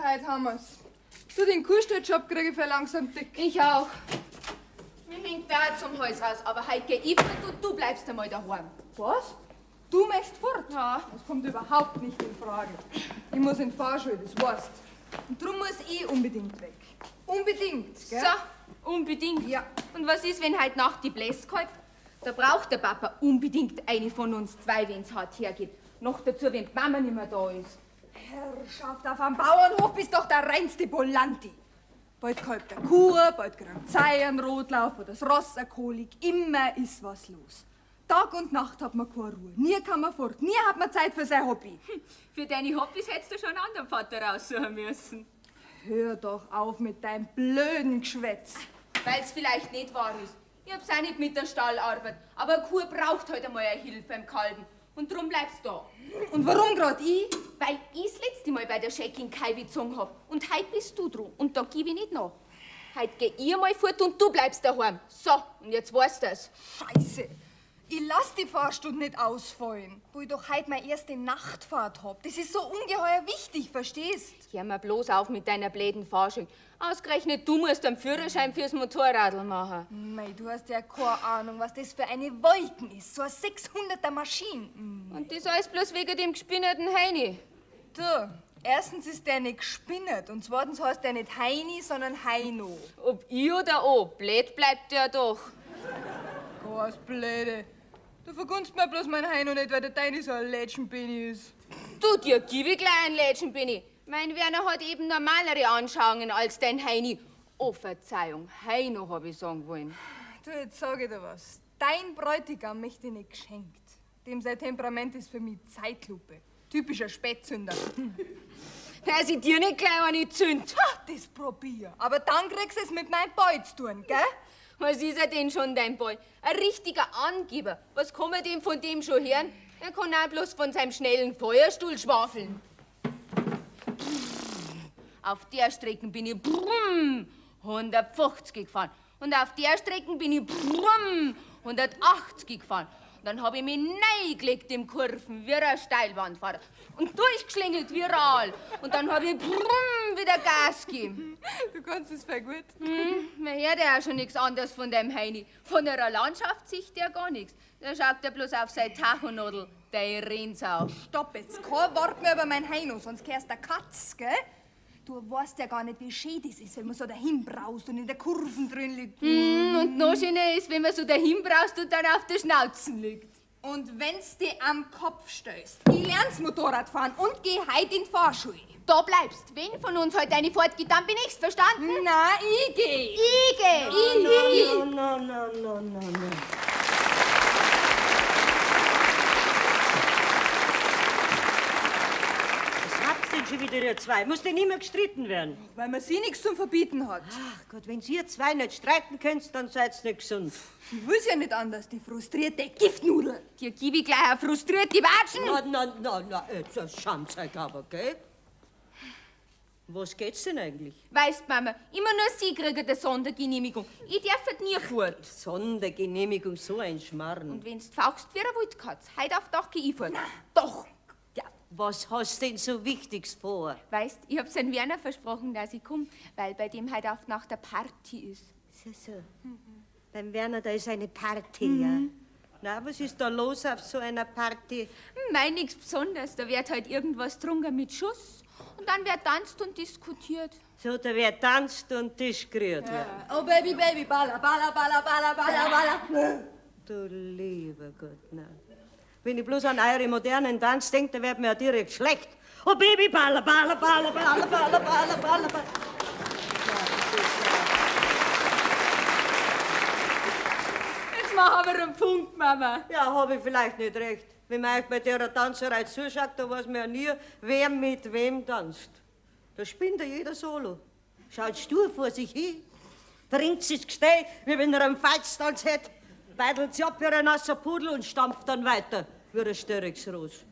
heute haben wir's. Du, den Kuhstalljob kriege ich für langsam dick. Ich auch. Mir hängt da zum Hals raus, aber heute geh ich fort und du bleibst einmal daheim. Was? Du möchtest fort? Ja. Das kommt überhaupt nicht in Frage. Ich muss in die Fahrschule, das weißt. Und darum muss ich unbedingt weg. Unbedingt, gell? So, unbedingt. Ja. Und was ist, wenn heute Nacht die Blässe kalt? Da braucht der Papa unbedingt eine von uns zwei, wenn's hart hergeht. Noch dazu, wenn die Mama nicht mehr da ist. Herrschaft, auf einem Bauernhof bist doch der reinste Bollanti. Bald kalbt der Kuh, bald kriegt Zeiern Rotlauf oder das Ross eine Kolik. Immer ist was los. Tag und Nacht hat man keine Ruhe. Nie kann man fort. Nie hat man Zeit für sein Hobby. Für deine Hobbys hättest du schon einen anderen Vater raussuchen müssen. Hör doch auf mit deinem blöden Geschwätz. Weil's vielleicht nicht wahr ist. Ich hab's auch nicht mit der Stallarbeit. Aber eine Kuh braucht heute einmal eine Hilfe beim Kalben. Und drum bleibst du da. Und warum grad ich? Weil ich das letzte Mal bei der Scheckin Kai gezogen hab. Und heute bist du dran. Und da gib ich nicht nach. Heute geh ich mal fort und du bleibst daheim. So, und jetzt weißt du's. Scheiße. Ich lass die Fahrstunde nicht ausfallen, wo ich doch heute meine erste Nachtfahrt hab. Das ist so ungeheuer wichtig, verstehst? Hör mal bloß auf mit deiner bläden Fahrschule. Ausgerechnet du musst einen Führerschein fürs Motorradl machen. Mei, du hast ja keine Ahnung, was das für eine Wolken ist. So eine 600er Maschine. Und das alles bloß wegen dem gespinnerten Heini. Du, erstens ist der nicht gespinnet und zweitens heißt der nicht Heini, sondern Heino. Ob ich oder o, blöd bleibt der doch. Was Blöde. Du vergunst mir bloß mein Heino nicht, weil der deine so ein Lädchenbini ist. Du, dir gib ich gleich einen Lädchen, Benni. Mein Werner hat eben normalere Anschauungen als dein Heini. Oh, Verzeihung, Heino hab ich sagen wollen. Du, jetzt sag ich dir was. Dein Bräutigam möchte ich nicht geschenkt. Dem sein Temperament ist für mich Zeitlupe. Typischer Spätzünder. Hör sie dir nicht gleich eine zünd. Ha, das probier. Aber dann kriegst du es mit meinem Boy zu tun, gell? Was ist er denn schon, dein Boy? Ein richtiger Angeber. Was kann man denn von dem schon hören? Er kann auch bloß von seinem schnellen Feuerstuhl schwafeln. Auf der Strecke bin ich 150 gefahren. Und auf der Strecke bin ich 180 gefahren. Und dann hab ich mich reingelegt im Kurven wie ein Steilwandfahrer. Und durchgeschlängelt wie Rahl. Und dann hab ich wieder Gas gegeben. Du kannst es voll gut. Man hört ja auch schon nichts anderes von dem Heini. Von einer Landschaft sieht der gar nichts. Da schaut er bloß auf seine Tachonadel, der Rennsau. Stopp jetzt, kein Wort mehr über mein Heino, sonst kehrst du Katz, gell? Du weißt ja gar nicht, wie schön das ist, wenn man so dahin braust und in der Kurven drin liegt. Und noch schöner ist, wenn man so dahin braust und dann auf der Schnauze liegt. Und wenn's dir am Kopf stößt, ich lern's Motorradfahren und geh heut in die Fahrschule. Da bleibst. Wenn von uns heute eine fortgeht, dann bin ich's, verstanden? Na, ich geh. Ich geh. No. Was habt denn schon wieder, ihr zwei? Muss denn immer gestritten werden? Weil man sie nichts zum Verbieten hat. Ach Gott, wenn ihr zwei nicht streiten könnt, dann seid's nicht gesund. Sie will's ja nicht anders, die frustrierte Giftnudel. Dir gib ich gleich eine frustrierte Watschen. Na, jetzt schaut's euch aber, gell? Was geht's denn eigentlich? Weißt, Mama, immer nur sie kriegen eine Sondergenehmigung. Ich darf halt nie fort. Sondergenehmigung, so ein Schmarrn. Und wenn's fauchst wie eine Wildkatz, heute auf Dach geh ich fort. Doch. Ja, was hast denn so Wichtiges vor? Weißt, ich hab's an Werner versprochen, dass ich komm, weil bei dem heute auf Nacht eine Party ist. So. Beim Werner, da ist eine Party, ja? Na, was ist da los auf so einer Party? Mein nichts Besonderes, da wird halt irgendwas getrunken mit Schuss. Und dann wird tanzt und diskutiert. So, da wird tanzt und Tisch gerührt. Ja. Oh, Baby, balla, balla, balla, balla, balla, balla. Du lieber Gott, na. Wenn ich bloß an eure modernen Tanz denke, dann wird mir ja direkt schlecht. Oh, Baby, balla, balla, balla, balla, balla, balla, balla, balla. Jetzt machen wir einen Punkt, Mama. Ja, habe ich vielleicht nicht recht. Wenn man euch bei der Tanzerei zuschaut, da weiß man ja nie, wer mit wem tanzt. Da spinnt ja jeder solo. Schaut stur vor sich hin, trinkt sich Gesteh, wie wenn er einen Feitstanz hätte, beidelt sich ab wie ein nasser Pudel und stampft dann weiter wie ein Störigsros.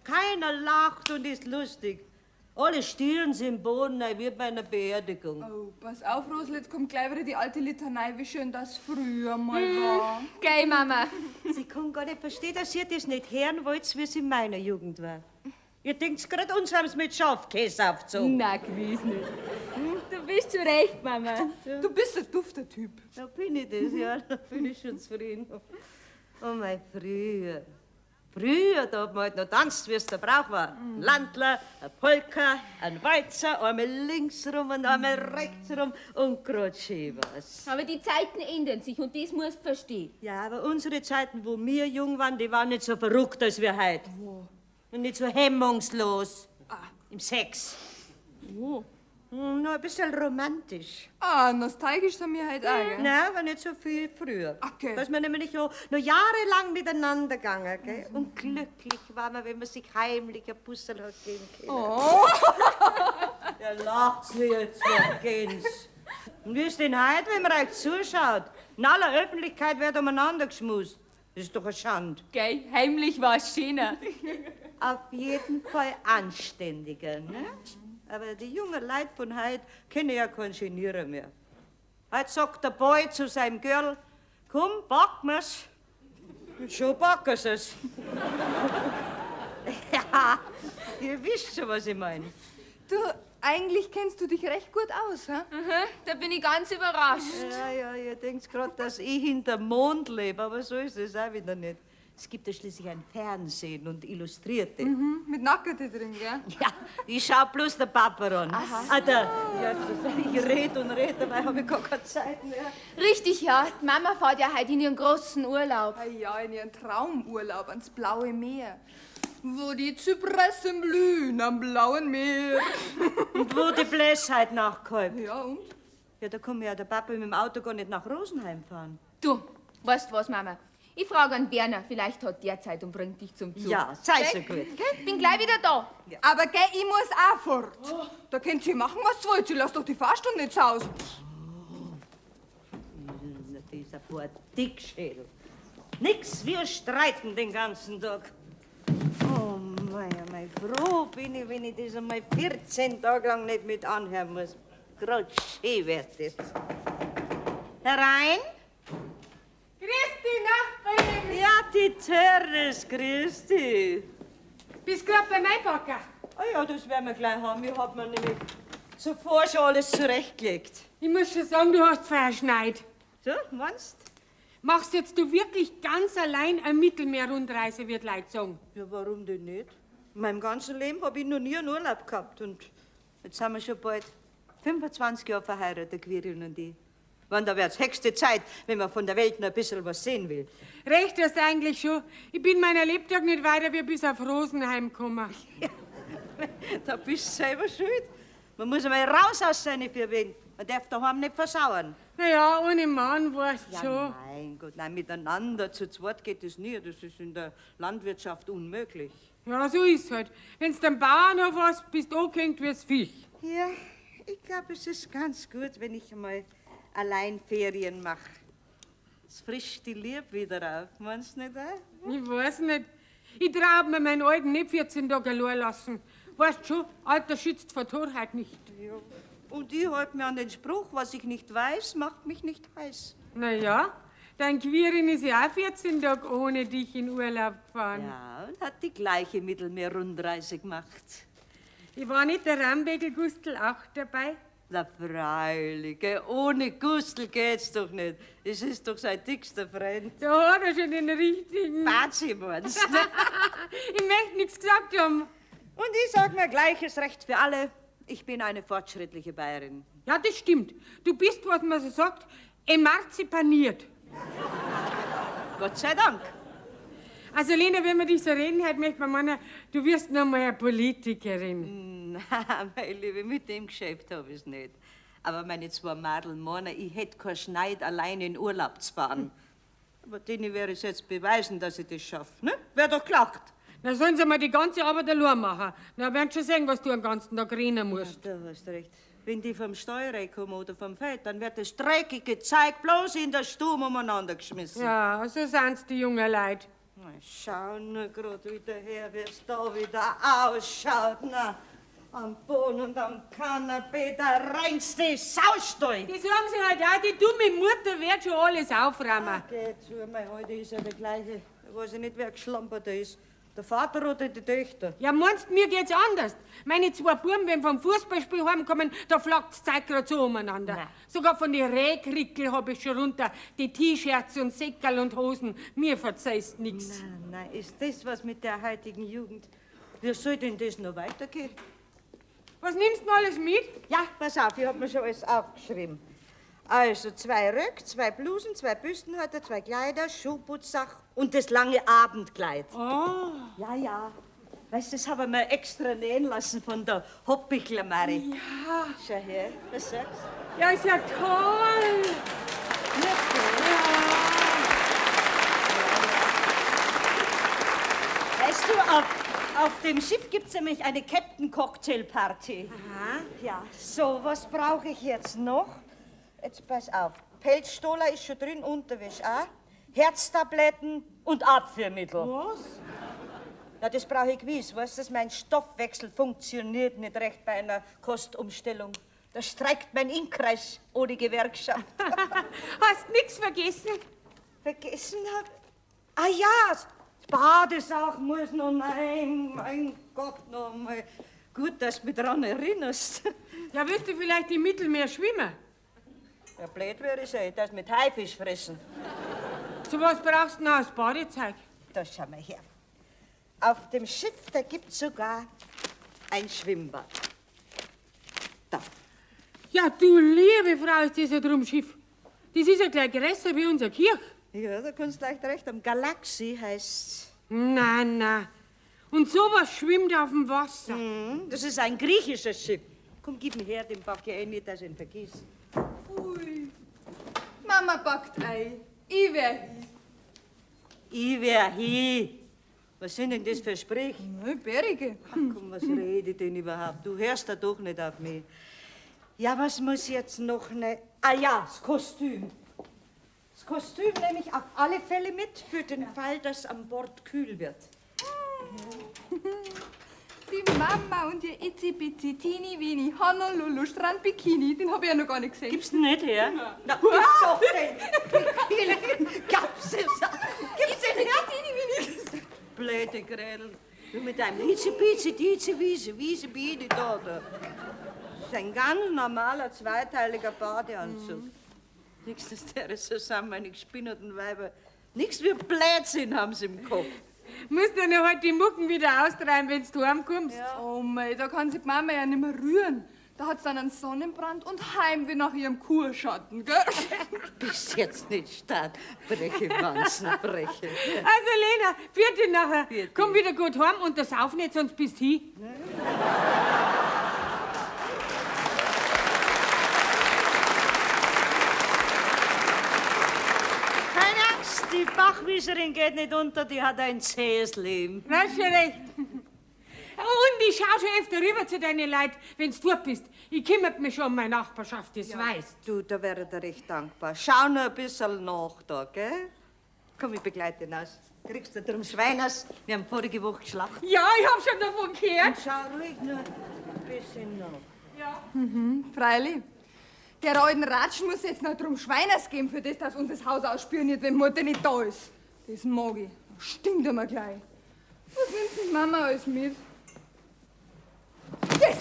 Keiner lacht und ist lustig. Alle Stirn sind im Boden, wie bei einer Beerdigung. Oh, pass auf, Rosel, jetzt kommt gleich wieder die alte Litanei, wie schön das früher mal war. Geh, Mama. Sie kann gar nicht verstehen, dass ihr das nicht hören wollt, wie es in meiner Jugend war. Ihr denkt gerade, uns haben's mit Schafkäse aufgezogen. Na, gewiss nicht. Du bist schon recht, Mama. Du bist ein dufter Typ. Da bin ich das, ja, da bin ich schon zufrieden. Oh mein, früher. Früher, da hat man halt noch tanzt, wie es der Brauch war. Ein Landler, ein Polka, ein Walzer, einmal links rum und einmal rechts rum und grad schön was. Aber die Zeiten ändern sich und das musst du verstehen. Ja, aber unsere Zeiten, wo wir jung waren, die waren nicht so verrückt als wir heute. Und nicht so hemmungslos im Sex. Oh. Noch ein bisschen romantisch. Nostalgisch sind wir halt auch, gell? Nein, aber nicht so viel früher. Okay. Da ist man nämlich noch jahrelang miteinander gegangen, gell? Und glücklich war man, wenn man sich heimlich ein Pussel hat geben können. Oh. Der lacht's mir jetzt, gehen's. Und wie ist denn heute, wenn man euch zuschaut? In aller Öffentlichkeit wird umeinander geschmust. Das ist doch eine Schande. Gell, heimlich war es schöner. Auf jeden Fall anständiger, ne? Aber die jungen Leute von heute kennen ja keinen Genierer mehr. Heute sagt der Boy zu seinem Girl, komm, backen wir's. Und schon backen sie es. Ja, ihr wisst schon, was ich meine. Du, eigentlich kennst du dich recht gut aus, hä? Aha, da bin ich ganz überrascht. Ja, ihr denkt gerade, dass ich hinterm Mond lebe, aber so ist es auch wieder nicht. Es gibt ja schließlich ein Fernsehen und Illustrierte. Mit Nackerte drin, gell? Ja, ich schau bloß der Papa an. Ich red und red, dabei habe ich gar keine Zeit mehr. Richtig, ja. Die Mama fährt ja heute in ihren großen Urlaub. Ah ja, in ihren Traumurlaub ans blaue Meer. Wo die Zypressen blühen am blauen Meer. Und wo die Bläsheit nachgehalten. Ja, und? Ja, da kann mir ja der Papa mit dem Auto gar nicht nach Rosenheim fahren. Du, weißt du was, Mama? Ich frage an Berner, vielleicht hat der Zeit und bringt dich zum Zug. Ja, sei so Gell? gut. Gell? Bin gleich wieder da. Aber gell, ich muss auch fort. Da könnt ihr machen, was ihr wollt. Sie lasst doch die Fahrstunde nicht sausen. Dieser paar Dickschädel. Nix, wir streiten den ganzen Tag. Oh mein, froh bin ich, wenn ich das einmal 14 Tage lang nicht mit anhören muss. Grad schön wird das. Herein? Grüß dich, Nachbarin! Ja, die Teres, grüß dich. Bist grad beim Einpacken? Ah ja, das werden wir gleich haben. Ich hab mir nämlich zuvor schon alles zurechtgelegt. Ich muss schon sagen, du hast verschneit. So, meinst? Machst jetzt du wirklich ganz allein eine Mittelmeerrundreise, wird Leute sagen? Ja, warum denn nicht? In meinem ganzen Leben habe ich noch nie einen Urlaub gehabt. Und jetzt sind wir schon bald 25 Jahre verheiratet, Quirin und ich. Wann, da wird's höchste Zeit, wenn man von der Welt noch ein bisschen was sehen will. Recht hast du eigentlich schon. Ich bin meiner Lebtag nicht weiter wie bis auf Rosenheim gekommen. Da bist du selber schuld. Man muss einmal raus aus seinen vier Wänden. Man darf daheim nicht versauern. Naja, ohne Mann weißt du schon. Mein Gott, nein, miteinander zu zweit geht das nie. Das ist in der Landwirtschaft unmöglich. Ja, so ist halt. Wenn's den Bauernhof hast, bist du angehängt wie's Viech. Ja, ich glaube, es ist ganz gut, wenn ich einmal allein Ferien mache. Es frischt die Liebe wieder auf, meinst du nicht auch? Ich weiß nicht. Ich trau mir meinen Alten nicht 14 Tage allein lassen. Weißt schon, Alter schützt vor Torheit nicht. Ja. Und ich halte mir an den Spruch, was ich nicht weiß, macht mich nicht heiß. Naja, dein Quirin ist ja auch 14 Tage ohne dich in Urlaub gefahren. Ja, und hat die gleiche Mittelmeerrundreise gemacht. Ich war nicht der Rambegel-Gustl auch dabei? Na freilich, gell? Ohne Gustl geht's doch nicht. Es ist doch sein dickster Freund. Da hat er schon den richtigen. Bazi meinst du? Ich möchte nichts gesagt haben. Und ich sag mir gleiches Recht für alle. Ich bin eine fortschrittliche Bayerin. Ja, das stimmt. Du bist, was man so sagt, emanzipaniert. Gott sei Dank. Also, Lena, wenn wir dich so reden hört, möchte man meinen, du wirst noch mal eine Politikerin. Na, meine Liebe, mit dem Geschäft hab ich's nicht. Aber meine zwei Mädel meinen, ich hätte kein Schneid, allein in Urlaub zu fahren. Aber denen wäre es jetzt beweisen, dass ich das schaffe, ne? Wär doch gelacht. Na, sollen sie mal die ganze Arbeit allein machen. Na, werden schon sehen, was du den ganzen Tag rennen musst. Da hast recht. Wenn die vom Steuer kommen oder vom Feld, dann wird das dreckige Zeug bloß in der Stube umeinander geschmissen. Ja, so sind's die jungen Leute. Na, schau nur grad wieder her, wie es da wieder ausschaut. Na, am Boden und am Kanapee, der reinste Saustall. Die sagen sie halt auch, die dumme Mutter wird schon alles aufräumen. Geh zu, mein heute ist ja der gleiche. Ich weiß nicht, wer geschlampert ist. Der Vater oder die Töchter? Ja, meinst mir geht's anders? Meine zwei Buben, wenn vom Fußballspiel heimkommen, da flagt's Zeug grad so umeinander. Nein. Sogar von den Rehkrickel hab ich schon runter, die T-Shirts und Säckerl und Hosen. Mir verzeihst nix. Nein, ist das was mit der heutigen Jugend? Wie soll denn das noch weitergehen? Was nimmst du denn alles mit? Ja, pass auf, ich hab mir schon alles aufgeschrieben. Also 2 Röck, 2 Blusen, 2 Büstenhalter, 2 Kleider, Schuhputzsach und das lange Abendkleid. Oh, Ja. Weißt du, das haben wir extra nähen lassen von der Hoppichler Mari. ja. Schau her, was sagst du? Ja, ist ja toll. Weißt du, auf dem Schiff gibt's nämlich eine Captain-Cocktail-Party. Aha. Ja, so, was brauche ich jetzt noch? Jetzt pass auf. Pelzstola ist schon drin, Unterwäsche auch. Herztabletten und Abführmittel. Was? Ja, das brauche ich gewiss. Weißt du, mein Stoffwechsel funktioniert nicht recht bei einer Kostumstellung. Da streikt mein Inkreis ohne Gewerkschaft. Hast nix vergessen? Vergessen hab? Ah ja, das Badesach muss noch, nein, mein Gott, noch mal. Gut, dass du mich dran erinnerst. Ja, willst du vielleicht im Mittelmeer schwimmen? Ja, blöd wäre ich sein, das mit Haifisch fressen. Zu was brauchst du noch als Badezeug? Da schau mal her. Auf dem Schiff, da gibt's sogar ein Schwimmbad. Da. Ja, du liebe Frau, ist das ja drum Schiff. Das ist ja gleich größer wie unser Kirch. Ja, da kannst du leicht recht haben. Galaxie heißt's. Na. Und sowas schwimmt auf dem Wasser. Das ist ein griechisches Schiff. Komm, gib mir her, den pack ich nicht, dass ich ihn vergiss. Ui. Mama backt Ei. Ich wär hi. Ich wär hin. Was sind denn das für Sprüche? Na, Berige. Ach, komm, was rede ich denn überhaupt? Du hörst da doch nicht auf mich. Ja, was muss jetzt noch ne? Ah ja, das Kostüm. Das Kostüm nehme ich auf alle Fälle mit, für den Fall, dass an Bord kühl wird. Die Mama und ihr itzi-bitzi Teenie-Weenie Honolulu Strand-Bikini, den hab ich ja noch gar nicht gesehen. Gibst du nicht her? Na, gib doch den! Gab's das? Gib's den her? Teenie-Weenie. Blöde Grädel. Du mit deinem itzi-bitzi, wiese Biene da. Das ist ein ganz normaler, zweiteiliger Badeanzug. Nix, dass der so sind, meine gespinnerten Weiber. Nix wie Blödsinn haben sie im Kopf. Musst du noch halt die Mucken wieder austreiben, wenn du heimkommst. Oh mei, da kann sich die Mama ja nicht mehr rühren. Da hat's dann einen Sonnenbrand und Heimweh nach ihrem Kurschatten, gell? Bist jetzt nicht stark. Breche, Wanzenbreche. Also Lena, vierte nachher. Vierte. Komm wieder gut heim und das Sauf nicht, sonst bist du hin. Keine Angst, die Bachwieserin geht nicht unter, die hat ein zähes Leben. Hast schon recht. Und ich schau schon öfter rüber zu deinen Leuten, wenn's fort bist. Ich kümmert mich schon um meine Nachbarschaft, das weißt. Du, da wäre ich recht dankbar. Schau nur ein bisschen nach da, gell? Komm, ich begleite ihn aus. Kriegst du drum Schweiners? Wir haben vorige Woche geschlachtet. Ja, ich hab schon davon gehört. Schau ruhig nur ein bisschen nach. Ja. Freilich. Der alten Ratschen muss jetzt noch drum Schweiners geben, für das, dass uns das Haus ausspioniert, wenn Mutter nicht da ist. Das mag ich. Stinkt immer gleich. Was nimmt die Mama alles mit? Das!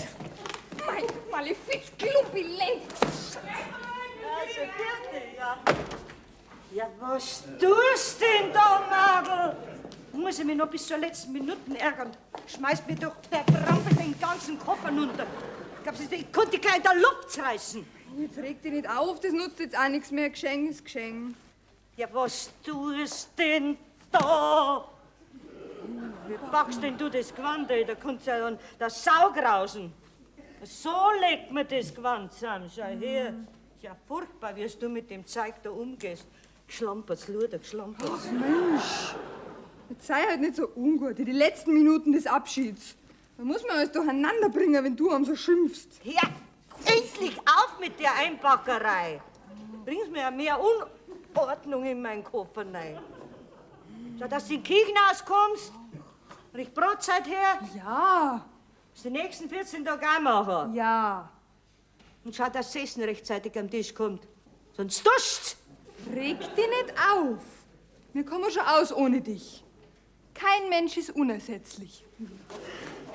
Mein Malefiz Glupilent! Also, bitte, ja. Ja, was tust denn da, Madel? Muss ich mich noch bis zur letzten Minute ärgern. Schmeißt mir doch der Krampel den ganzen Koffer runter. Ich konnte gleich in der Luft reißen. Jetzt reg dich nicht auf, das nutzt jetzt auch nichts mehr. Geschenk ist Geschenk. Ja, was tust denn da? Wie packst denn du das Gewand, ey? Da kommt ja dann der Saug rausen. So legt man das Gewand zusammen. Schau her. Ja, furchtbar, wie du mit dem Zeug da umgehst. Geschlampert's, Luder, geschlampert's. Mensch, jetzt sei halt nicht so ungut. Die letzten Minuten des Abschieds. Da muss man alles durcheinander bringen, wenn du am so schimpfst. Ja, endlich auf mit der Einpackerei. Bringst mir ja mehr Unordnung in meinen Koffer rein. Schau, dass du in die Kirche rauskommst. Riech Brotzeit her. Ja, Das die nächsten 14 Tage auch machen. ja. Und schau, dass das Essen rechtzeitig am Tisch kommt. Sonst duscht's. Reg dich nicht auf. Wir kommen schon aus ohne dich. Kein Mensch ist unersetzlich.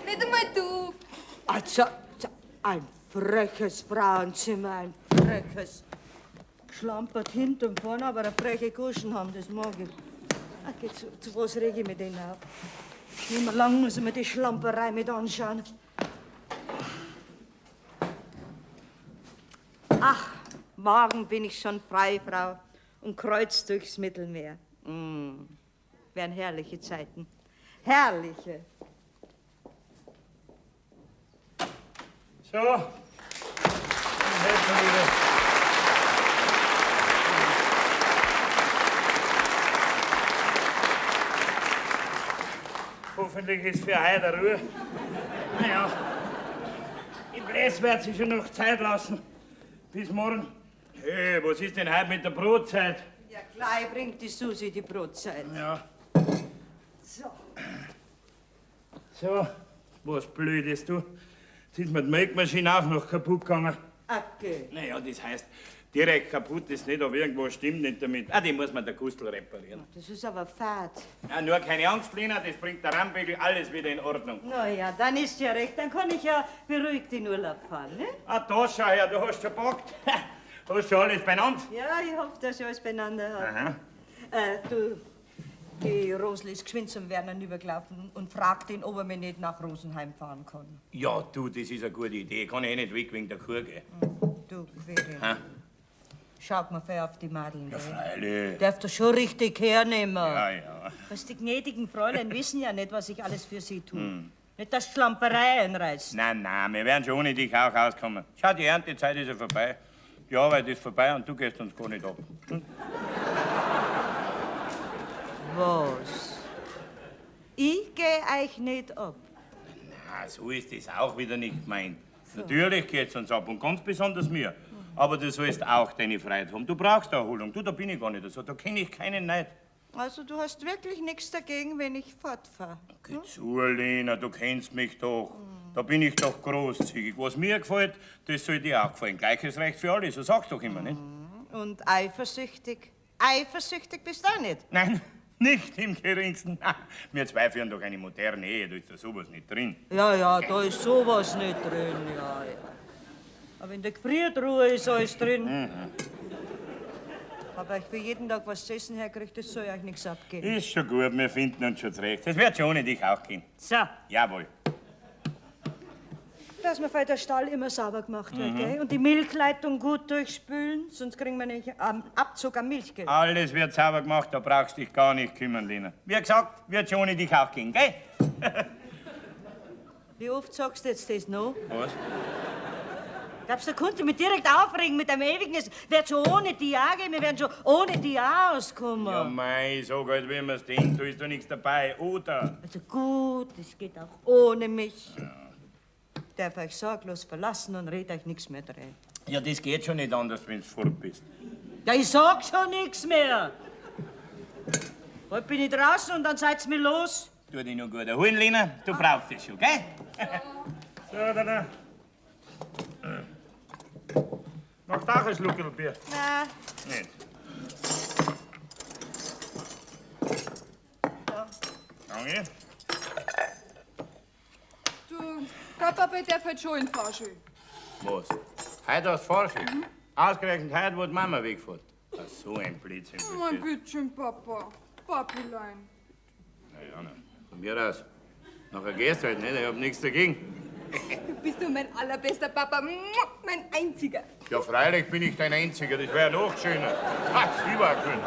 Nicht einmal du. Also, ein freches Frauenzimmer, ein freches. Geschlampert hinten und vorne, aber eine freche Goschen haben, das mag ich. Ach, zu was reg ich mich denn auf? Nicht mehr lang muss ich mir die Schlamperei mit anschauen. Ach, morgen bin ich schon frei, Frau, und kreuz durchs Mittelmeer. Wären herrliche Zeiten. Herrliche. So, jetzt mal wieder. Hoffentlich ist für heute Ruhe. Naja, im Bläs wird sich schon noch Zeit lassen. Bis morgen. Hey, was ist denn heute mit der Brotzeit? Ja, gleich bringt die Susi die Brotzeit. Ja. So. So, was Blödes, du. Jetzt ist mir die Melkmaschine auch noch kaputt gegangen. Okay. Naja, das heißt, direkt kaputt ist nicht, aber irgendwo stimmt nicht damit. Ah, die muss man der Gustl reparieren. Das ist aber fad. Ja, nur keine Angst, Lena, das bringt der Rammbügel alles wieder in Ordnung. Na ja, dann ist ja recht. Dann kann ich ja beruhigt in Urlaub fahren, ne? Ah, da schau her, du hast schon gepackt. Hast schon alles beieinander? Ja, ich hoffe, dass ich alles beieinander habe. Aha. Du, die Rosli ist geschwind zum Werner übergelaufen und fragt ihn, ob er mich nicht nach Rosenheim fahren kann. Ja, du, das ist eine gute Idee. Kann ich eh nicht weg wegen der Kuh gehen. Du, Querin, Ha? schaut mal fair auf die Madeln. Ja, gell? freilich. Darf das schon richtig hernehmen. Ja, ja. Was die gnädigen Fräulein wissen ja nicht, was ich alles für sie tue. Nicht, dass Schlamperei einreißt. Nein, nein, wir werden schon ohne dich auch auskommen. Schau, die Erntezeit ist ja vorbei. Die Arbeit ist vorbei und du gehst uns gar nicht ab. Was? Ich gehe euch nicht ab. Na, so ist das auch wieder nicht gemeint. Natürlich geht's uns ab und ganz besonders mir. Aber du sollst auch deine Freiheit haben. Du brauchst Erholung. Du, da bin ich gar nicht so. Da kenne ich keinen Neid. Also du hast wirklich nichts dagegen, wenn ich fortfahre. Geh zu, Lena, du kennst mich doch. Da bin ich doch großzügig. Was mir gefällt, das soll dir auch gefallen. Gleiches Recht für alle, so sagst du doch immer, nicht? Und eifersüchtig? Eifersüchtig bist du auch nicht. Nein, nicht im Geringsten. Na, wir zwei führen doch eine moderne Ehe, da ist da sowas nicht drin. Ja, da ist sowas nicht drin, ja. Aber in der Gefriertruhe ist alles drin. Aber ich für jeden Tag was zu essen herkriegt, das soll euch nichts abgehen. Ist schon gut, wir finden uns schon zurecht. Das wird schon ohne dich auch gehen. So, Jawohl. dass mir der Stall immer sauber gemacht wird, gell? Und die Milchleitung gut durchspülen, sonst kriegen wir nicht Abzug am Milchgeld. Alles wird sauber gemacht, da brauchst du dich gar nicht kümmern, Lena. Wie gesagt, wird schon ohne dich auch gehen, gell? Wie oft sagst du jetzt das noch? Was? Glaubst du, da konnte ich mich direkt aufregen mit dem ewigen, es wird schon ohne die auch gehen, wir werden schon ohne die auch auskommen. Ja, mei, sag halt, wie man's denkt, da ist doch nichts dabei, oder? Also gut, es geht auch ohne mich. Darf euch sorglos verlassen und red euch nichts mehr drehen. Ja, das geht schon nicht anders, wenn du fort bist. Ja, ich sag schon nichts mehr. Heute bin ich draußen und dann seid's mir los. Tu dich nur gut erholen, Lena, du brauchst es schon, gell? So, dann. Noch da ein Schluckerl Bier? Na, Nicht. Danke. Du, der Papa darf halt schon in den Fahrstuhl. Was? Heute hast du Fahrstuhl? Ausgerechnet heute, wo die Mama wegfährt. Ach, so ein Blödsinn. Mein Bittchen, Papa. Papilein. Na ja, na, von mir aus. Nachher gehst du halt nicht, ich hab nichts dagegen. Du bist du mein allerbester Papa. Mein einziger. Ja, freilich bin ich dein Einziger, das wäre noch schöner. Ach, sie war schön.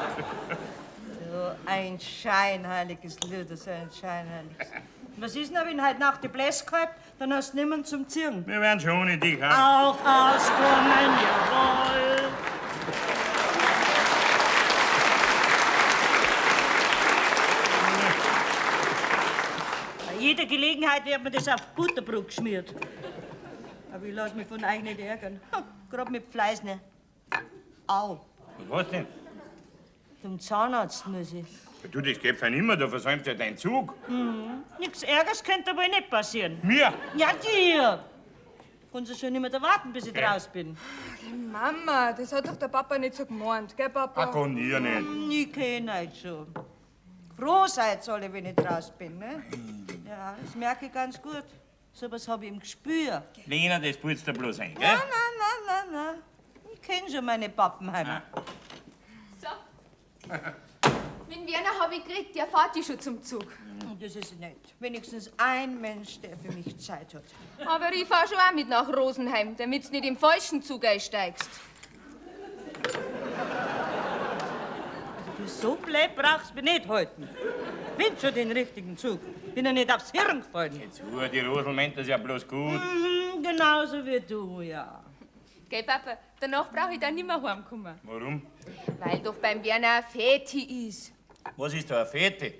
so ein scheinheiliges Lied, so ein scheinheiliges. Was ist denn, wenn heute Nacht die Bläs gehabt, dann hast du niemanden zum Ziehen. Wir werden schon ohne dich haben. Auch auskommen, jawohl. Bei jeder Gelegenheit wird mir das auf Butterbrot geschmiert. Aber ich lass mich von euch nicht ärgern. Gerade mit Fleiß nicht. Au, Was denn? zum Zahnarzt muss ich. Du, das geht für nimmer, du versäumst ja deinen Zug. Nichts Ärgers könnte aber nicht passieren. Mir? Ja, dir! Kannst du schon nicht mehr warten, bis ich draus bin. Mama, das hat doch der Papa nicht so gemeint, gell, Papa? Ach, kann ich nicht. Ich kenn euch schon. froh seid alle, wenn ich draus bin, ne? Ja, das merke ich ganz gut. So was habe ich im Gespür. Lena, das putzt dir bloß ein, gell? Nein. Ich kenn schon meine Pappenheimer. So. Mit Werner habe ich geredet, der fährt die schon zum Zug. Das ist nett. Wenigstens ein Mensch, der für mich Zeit hat. Aber ich fahr schon auch mit nach Rosenheim, damit du nicht im falschen Zug einsteigst. Du so blöd brauchst du mich nicht halten. Find schon den richtigen Zug. Bin ja nicht aufs Hirn gefallen. Jetzt die Rosel meint das ja bloß gut. Genauso wie du, ja. Gell, Papa, danach brauche ich dann nicht mehr heimkommen. Warum? Weil doch beim Werner ein Feti ist. Was ist da eine Fete?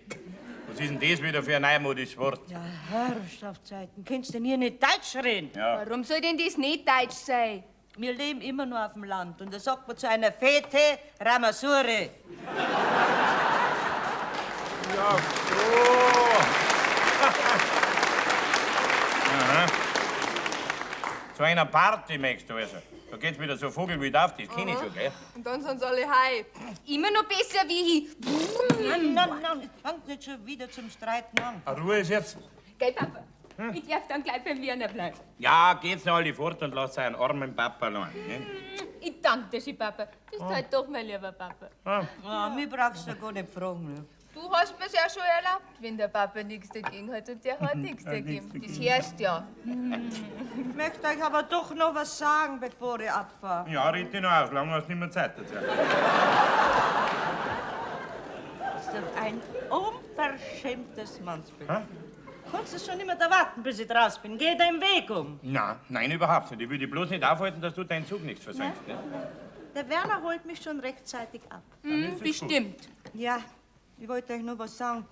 Was ist denn das wieder für ein neumodisches Wort? Ja, Herrschaftszeiten. Kennst du denn hier nicht Deutsch reden? Ja. Warum soll denn das nicht deutsch sein? Wir leben immer nur auf dem Land. Und da sagt man zu einer Fete Ramasure. Ja, so. Aha. Zu einer Party möchtest du also. Da geht's wieder so vogelwild auf, das kenn ich schon, gell? Und dann sind sie alle hei. Immer noch besser wie ich. Nein, es fängt nicht schon wieder zum Streiten an. Ruhe ist jetzt. Gell, Papa? Ich darf dann gleich beim Werner bleiben. Ja, geht's noch alle fort und lasst euren armen Papa allein. Ne? Ich danke dir, Papa. Bist halt doch mein lieber Papa. Ja, mir brauchst du ja gar nicht fragen. Ne? Du hast mir's ja schon erlaubt, wenn der Papa nichts dagegen hat und der hat nichts dagegen. Das hörst ja. Ich möchte euch aber doch noch was sagen, bevor ich abfahre. Ja, red dich noch aus, lange hast du nicht mehr Zeit dazu. Das ist doch ein unverschämtes Mannsbild. Hä? Kannst du schon nicht mehr da warten, bis ich draus bin? Geh deinen Weg um. Nein, überhaupt nicht. Ich will dich bloß nicht aufhalten, dass du deinen Zug nicht versäumst. Ne? Der Werner holt mich schon rechtzeitig ab. Bestimmt. Ja, ich wollte euch noch was sagen.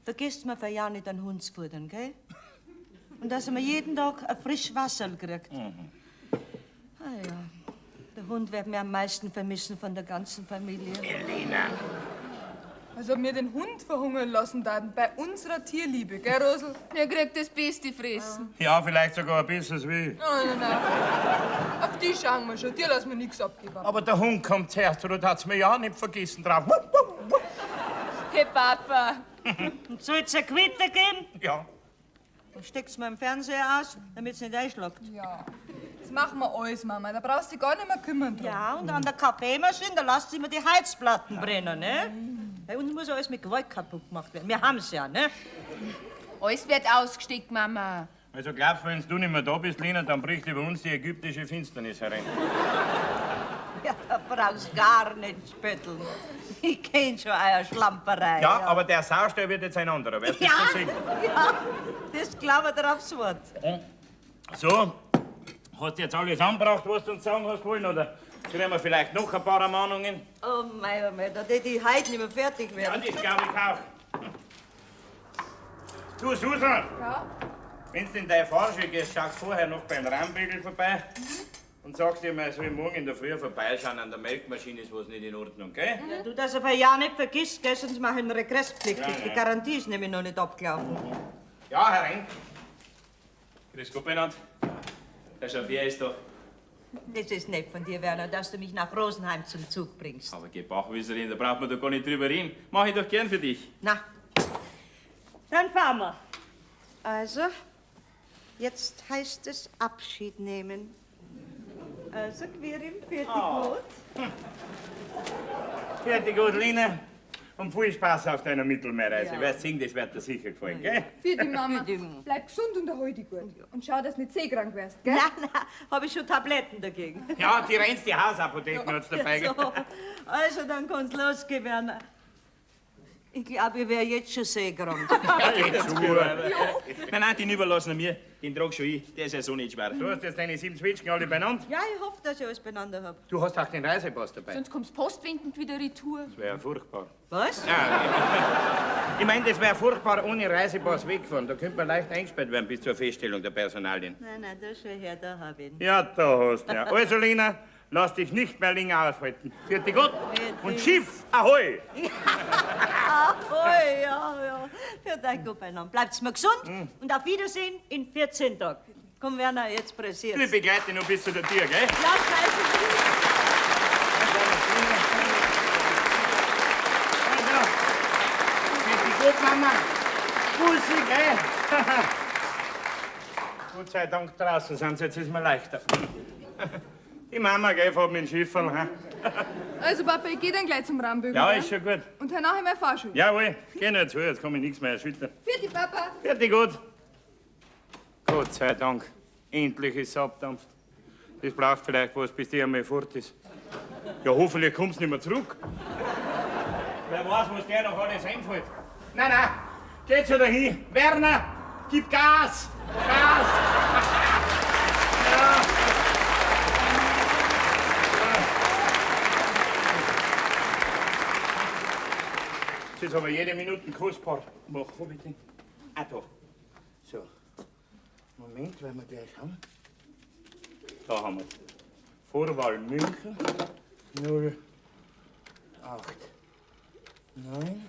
Vergesst mir für ja nicht einen Hund zu futtern, gell? Und dass er mir jeden Tag ein frisches Wasser kriegt. Ah ja, der Hund wird mir am meisten vermissen von der ganzen Familie. Elena. Also wir den Hund verhungern lassen dann bei unserer Tierliebe, gell, Rosel? Er kriegt das beste Fressen. Ja, vielleicht sogar ein besseres wie ich. Nein. Auf die schauen wir schon, dir lassen wir nichts abgeben. Aber der Hund kommt zuerst, oder hat's mir ja nicht vergessen drauf. Hey, Papa. Und soll es eine Quitte geben? Ja. Dann steckst du mir im Fernseher aus, damit es nicht einschlägt. Ja, das machen wir alles, Mama. Da brauchst du dich gar nicht mehr kümmern drum. Ja, und an der Kaffeemaschine, da lasst immer die Heizplatten brennen, ne? Bei uns muss alles mit Gewalt kaputt gemacht werden. Wir haben's ja, ne? Alles wird ausgesteckt, Mama. Also glaubst du, wenn du nicht mehr da bist, Lena, dann bricht über uns die ägyptische Finsternis herein. Ja, da brauchst gar nicht spötteln. Ich kenn schon euer Schlamperei. Ja, aber der Saustall wird jetzt ein anderer, weißt du Ja, das sehen? ja, das glaube ich dir aufs Wort. So, hast du jetzt alles angebracht, was du uns sagen hast wollen, oder kriegen wir vielleicht noch ein paar Ermahnungen? Oh mei, da die heute nicht mehr fertig Ja, werden. das glaube ich auch. Du, Susan, Ja? wenn du in deine Fahrschule gehst, schaust vorher noch beim Rambegel vorbei und sagst ihm, er soll morgen in der Früh vorbeischauen, an der Melkmaschine ist was nicht in Ordnung, gell? Ja, du das aber ja nicht vergisst, gell, sonst mach ich einen Regresspflicht. Ja, Die ja. Garantie ist nämlich noch nicht abgelaufen. Ja, Herr Renk. Grüß Gott, Benannt. Der Chauffeur ist da. Das ist nett von dir, Werner, dass du mich nach Rosenheim zum Zug bringst. Aber geh Bachwieserin, da braucht man doch gar nicht drüber reden. Mach ich doch gern für dich. Na, dann fahren wir. Also, jetzt heißt es Abschied nehmen. Also, Quirin, für die Boot. Fertig gut, Lena. Und viel Spaß auf deiner Mittelmeerreise. Ja. Ja. Weißt du, das wird dir sicher gefallen, gell? Für die Mama. Für die Mama. Bleib gesund und erhol dich gut. Und schau, dass du nicht seekrank wirst, gell? Na, habe ich schon Tabletten dagegen. Ja, die rennst die Hausapotheken hat's dabei. So, also, dann kann's losgehen, Werner. Ich glaube, ich wäre jetzt schon seekrank. Nein, den überlassen wir mir. Den trag schon ich. Der ist ja so nicht schwer. Du hast jetzt deine 7 Zwetschgen alle beieinander. Ja, ich hoffe, dass ich alles beieinander habe. Du hast auch den Reisepass dabei. Sonst kommst postwendend wieder retour. Das wäre ja furchtbar. Was? Ich meine, das wäre furchtbar ohne Reisepass wegfahren. Da könnte man leicht eingesperrt werden bis zur Feststellung der Personalien. Nein, da schon her, da hab ich ihn. Ja, da hast du ja. Also, Lena, lass dich nicht mehr länger aufhalten. Vierte Gott und Schiff, ahoi! Ahoi, ja. Für dein gut beieinander. Bleibt's mir gesund und auf Wiedersehen in 14 Tagen. Komm, Werner, jetzt pressiert's. Ich begleite dich noch bis zu der Tür, gell? Ja, scheiße. Gut, Mama. Bussi, gell? Gott sei Dank draußen sind sie, jetzt ist mir leichter. Die Mama, gell, fährt mit dem Schiffern, ha? Also, Papa, ich geh dann gleich zum Rambögen. Ja, gell? ist schon gut. Und danach in meine Fahrschule. Jawohl, geh nicht zu, jetzt kann ich nichts mehr erschüttern. Vierte, Papa. Fertig gut. Gott sei Dank, endlich ist es abdampft. Das braucht vielleicht was, bis die einmal fort ist. Ja, hoffentlich kommst du nicht mehr zurück. Wer weiß, was der noch alles einfällt. Nein, nein, geh schon dahin. Werner, gib Gas! Gas! Ja. Das ist aber jede Minute kostbar. Mach, wo bitte? Ah, da. So. Moment, werden wir gleich haben. Da haben wir Vorwahl München 0, 8, 9,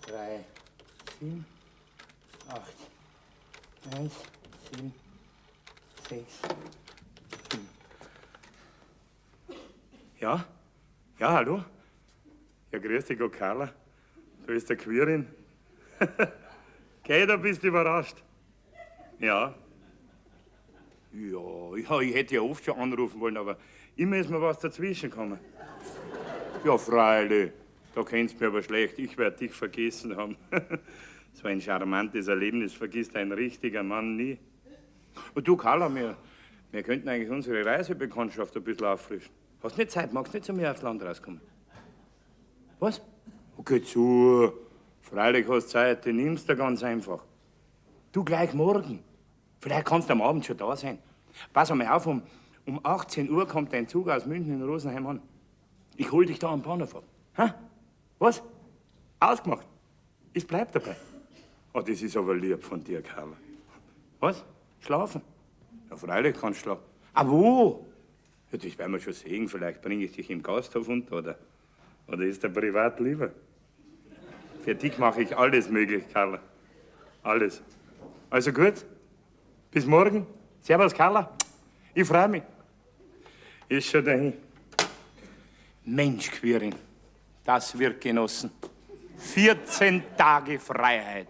3, 7, 8, 1, 7, 6, 7. Ja? Ja, hallo? Ja, grüß dich, Gott, Carla. Da ist der Quirin. Geh, da bist du überrascht. Ja. Ja, ich hätte ja oft schon anrufen wollen, aber immer ist mir was dazwischen gekommen. Ja, freilich. Da kennst du mich aber schlecht. Ich werde dich vergessen haben. So ein charmantes Erlebnis vergisst ein richtiger Mann nie. Und du, Carla, wir könnten eigentlich unsere Reisebekanntschaft ein bisschen auffrischen. Hast nicht Zeit? Magst nicht zu mir aufs Land rauskommen? Was? Okay, zu. Freilich hast du Zeit, die nimmst du ganz einfach. Du gleich morgen. Vielleicht kannst du am Abend schon da sein. Pass einmal auf, um 18 Uhr kommt dein Zug aus München in Rosenheim an. Ich hol dich da am Bahnhof ab. Ha? Was? Ausgemacht. Ich bleib dabei. Oh, das ist aber lieb von dir, Carla. Was? Schlafen? Ja, freilich kannst du schlafen. Ah, wo? Ja, das werden wir schon sehen. Vielleicht bringe ich dich im Gasthof unter, oder ist der privat lieber? Für dich mache ich alles möglich, Carla. Alles. Also gut. Bis morgen. Servus, Carla. Ich freue mich. Ist schon dahin. Mensch, Quirin, das wird genossen. 14 Tage Freiheit.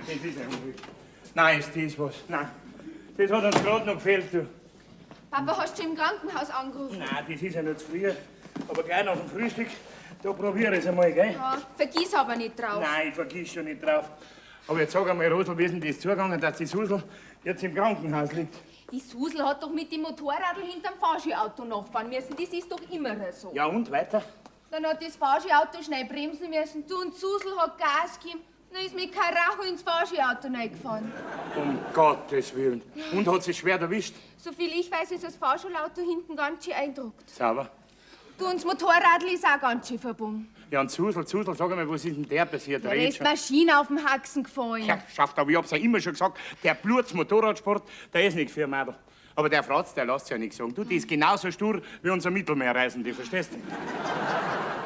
Das ist ja unruhig. Nein, ist das was? Nein. Das hat uns gerade noch gefehlt, du. Papa, hast du im Krankenhaus angerufen? Nein, das ist ja noch zu früh. Aber gleich nach dem Frühstück, da probiere ich es einmal, gell? Ja, vergiss aber nicht drauf. Nein, ich vergiss schon nicht drauf. Aber jetzt sag einmal, Rosel, wie ist denn das zugegangen, dass die Susel jetzt im Krankenhaus liegt? Die Susel hat doch mit dem Motorradl hinterm Fahrschulauto nachfahren müssen. Das ist doch immer so. Ja, und weiter? Dann hat das Fahrschulauto schnell bremsen müssen. Du und Susel hat Gas gegeben. Dann ist mit Karacho ins Fahrschulauto reingefahren. Um Gottes Willen. Und hat sie schwer erwischt? Soviel ich weiß, ist das Fahrschulauto hinten ganz schön eindruckt. Sauber. Du, und das Motorradl ist auch ganz schön verbunden. Ja, und Susel, sag einmal, was ist denn der passiert? Da ist die Maschine auf dem Haxen gefallen. Ja, schafft, aber ich hab's ja immer schon gesagt, der Blutsmotorradsport, der ist nicht für Mädel. Aber der Fratz, der lässt ja nichts sagen. Du, die ist genauso stur wie unser Mittelmeerreisende, verstehst du?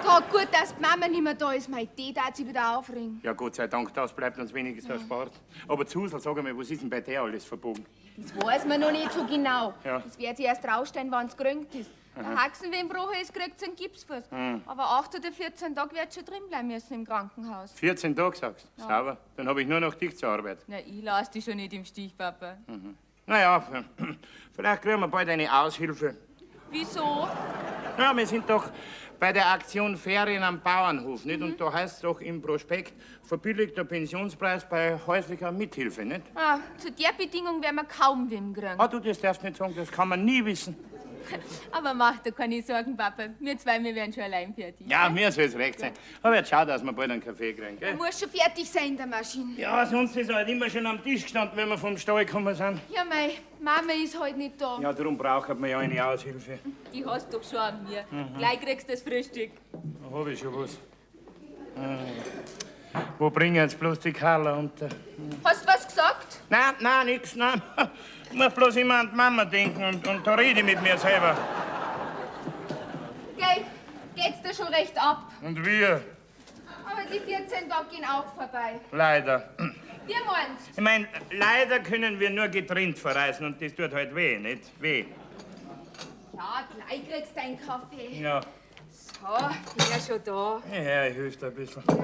Gerade gut, dass die Mama nicht mehr da ist. Mei, die darf sich wieder aufregen. Ja, Gott sei Dank, das bleibt uns wenigstens erspart. Aber Susel, sag einmal, was ist denn bei der alles verbogen? Das weiß man noch nicht so genau. Ja. Das wird sich erst rausstellen, wenn es gerönt ist. Der Haxen, wenn gebrochen ist, kriegt sie einen Gipsfuß. Aber 8 oder 14 Tage wird schon drin bleiben müssen im Krankenhaus. 14 Tage, sagst du? Sauber. Dann hab ich nur noch dich zur Arbeit. Na, ich lass dich schon nicht im Stich, Papa. Naja, vielleicht kriegen wir bald eine Aushilfe. Wieso? Ja, wir sind doch bei der Aktion Ferien am Bauernhof, nicht? Und da heißt es doch im Prospekt, verbilligter Pensionspreis bei häuslicher Mithilfe, nicht? Ah, zu der Bedingung werden wir kaum wem kriegen. Ah, du, das darfst nicht sagen, das kann man nie wissen. Aber mach dir keine Sorgen, Papa. Wir zwei, wir werden schon allein fertig. Ja, mir soll es recht sein. Aber jetzt schau, dass wir bald einen Kaffee kriegen, Du gell? musst schon fertig sein in der Maschine. Ja, sonst ist er halt immer schon am Tisch gestanden, wenn wir vom Stall gekommen sind. Ja, mei, Mama ist halt nicht da. Ja, darum braucht man ja eine Aushilfe. Die hast du doch schon an mir. Gleich kriegst du das Frühstück. Da hab ich schon was. Wo bringen jetzt bloß die Karla unter? Hast du was gesagt? Nein, nix, nein. Ich muss bloß immer an die Mama denken und da rede ich mit mir selber. Gell, geht's dir schon recht ab. Und wir, Aber die 14 Tage gehen auch vorbei. leider. Wie meinst Ich mein, leider können wir nur getrennt verreisen und das tut halt weh, nicht? Weh. du? Ja, gleich kriegst du einen Kaffee. Ja, So, bin ja schon da. ja, ich hilft ein bisschen. Ja.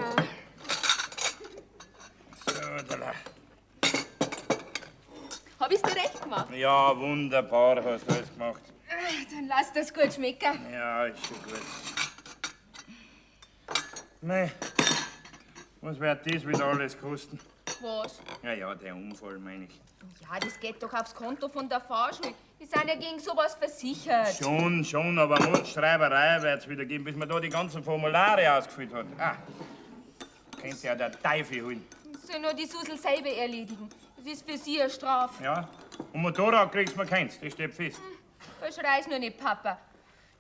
So, da. Hab ich's dir recht gemacht? Ja, wunderbar hast du alles gemacht. Dann lass das gut schmecken. Ja, ist schon gut. Mei, was wird das wieder alles kosten? Was? Ja, der Unfall, meine ich. Ja, das geht doch aufs Konto von der Fahrschule. Die sind ja gegen sowas versichert. Schon, aber Mundschreiberei wird es wieder geben, bis man da die ganzen Formulare ausgefüllt hat. Ah, könnte ja der Teufel holen. Soll nur die Susel selber erledigen. Das ist für sie eine Strafe. Ja, und Motorrad kriegst du keins, das steht fest. Verschrei's nur nicht, Papa.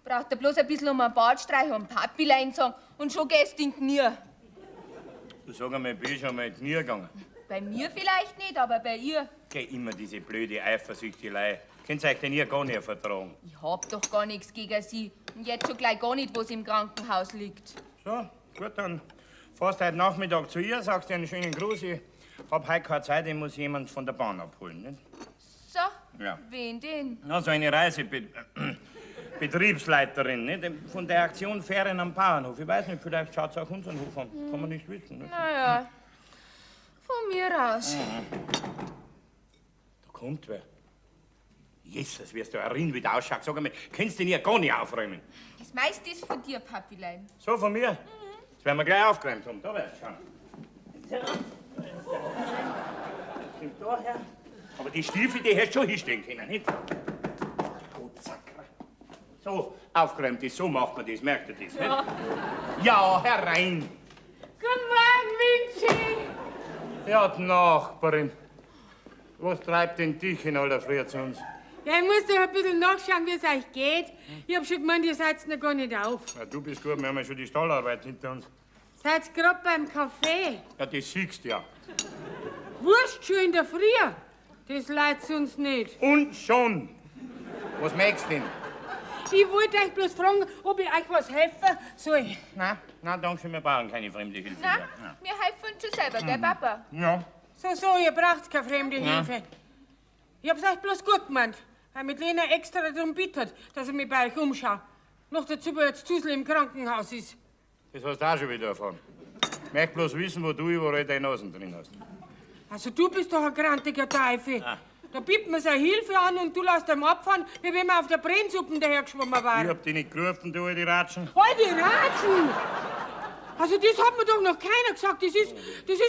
Braucht er bloß ein bisschen um einen Bartstreich und Papilein sagen und schon gehst du in die Knie. Du sag einmal, bin ich schon mal in die Knie gegangen? Bei mir vielleicht nicht, aber bei ihr. Geh immer diese blöde Eifersüchtelei. Könnt ihr euch denn ihr gar nicht vertragen? Ich hab doch gar nichts gegen sie. Und jetzt schon gleich gar nicht, wo sie im Krankenhaus liegt. So, gut, dann fährst heute Nachmittag zu ihr, sagst ihr einen schönen Gruß. Ich hab heute keine Zeit, ich muss jemand von der Bahn abholen. Nicht? So, Ja. wen denn? Na, so eine Betriebsleiterin, nicht? Von der Aktion Ferien am Bauernhof. Ich weiß nicht, vielleicht schaut sie auch unseren Hof an. Kann man nicht wissen. Nicht? Naja, von mir aus. Da kommt wer. Jesus, wirst du erinnern, wie der ausschaut. Sag einmal, kannst du den hier gar nicht aufräumen? Das meiste ist von dir, Papilein. So, von mir? Das werden wir gleich aufgeräumt haben. Da wirst du schauen. So. Kommt da her. Aber die Stiefel, die hättest du schon hinstellen können, nicht? Gut, zack. So, aufgeräumt ist, so macht man das, merkt ihr das, nicht? Ja, herein. Guten Morgen, Vinci. Ja, die Nachbarin. Was treibt denn dich in aller Früh zu uns? Ja, ich muss doch ein bisschen nachschauen, wie es euch geht. Ich hab schon gemeint, ihr seid noch gar nicht auf. Ja, du bist gut, wir haben ja schon die Stallarbeit hinter uns. Seid gerade beim Kaffee. Ja, das siehst du ja. Wurst schon in der Früh. Das leid's uns nicht. Und schon. Was magst du denn? Ich wollte euch bloß fragen, ob ich euch was helfen soll. Na, danke schön, wir brauchen keine fremde Hilfe. Na, mehr. wir helfen uns schon selber, gell, Papa? Ja. So, ihr braucht keine fremde Hilfe. Ich hab's euch bloß gut gemeint, weil mit Lena extra darum bittet, dass ich mich bei euch umschaue. Noch dazu, weil jetzt Zusel im Krankenhaus ist. Das hast du auch schon wieder erfahren. Ich möchte bloß wissen, wo du überall deine Nasen drin hast. Also du bist doch ein grantiger Teufel. Da bietet man seine Hilfe an und du lässt ihm abfahren, wie wenn wir auf der Brennsuppen dahergeschwommen Ich waren. hab dich nicht gerufen, du alte Ratschen. Halt die Ratschen! Also das hat mir doch noch keiner gesagt. Das ist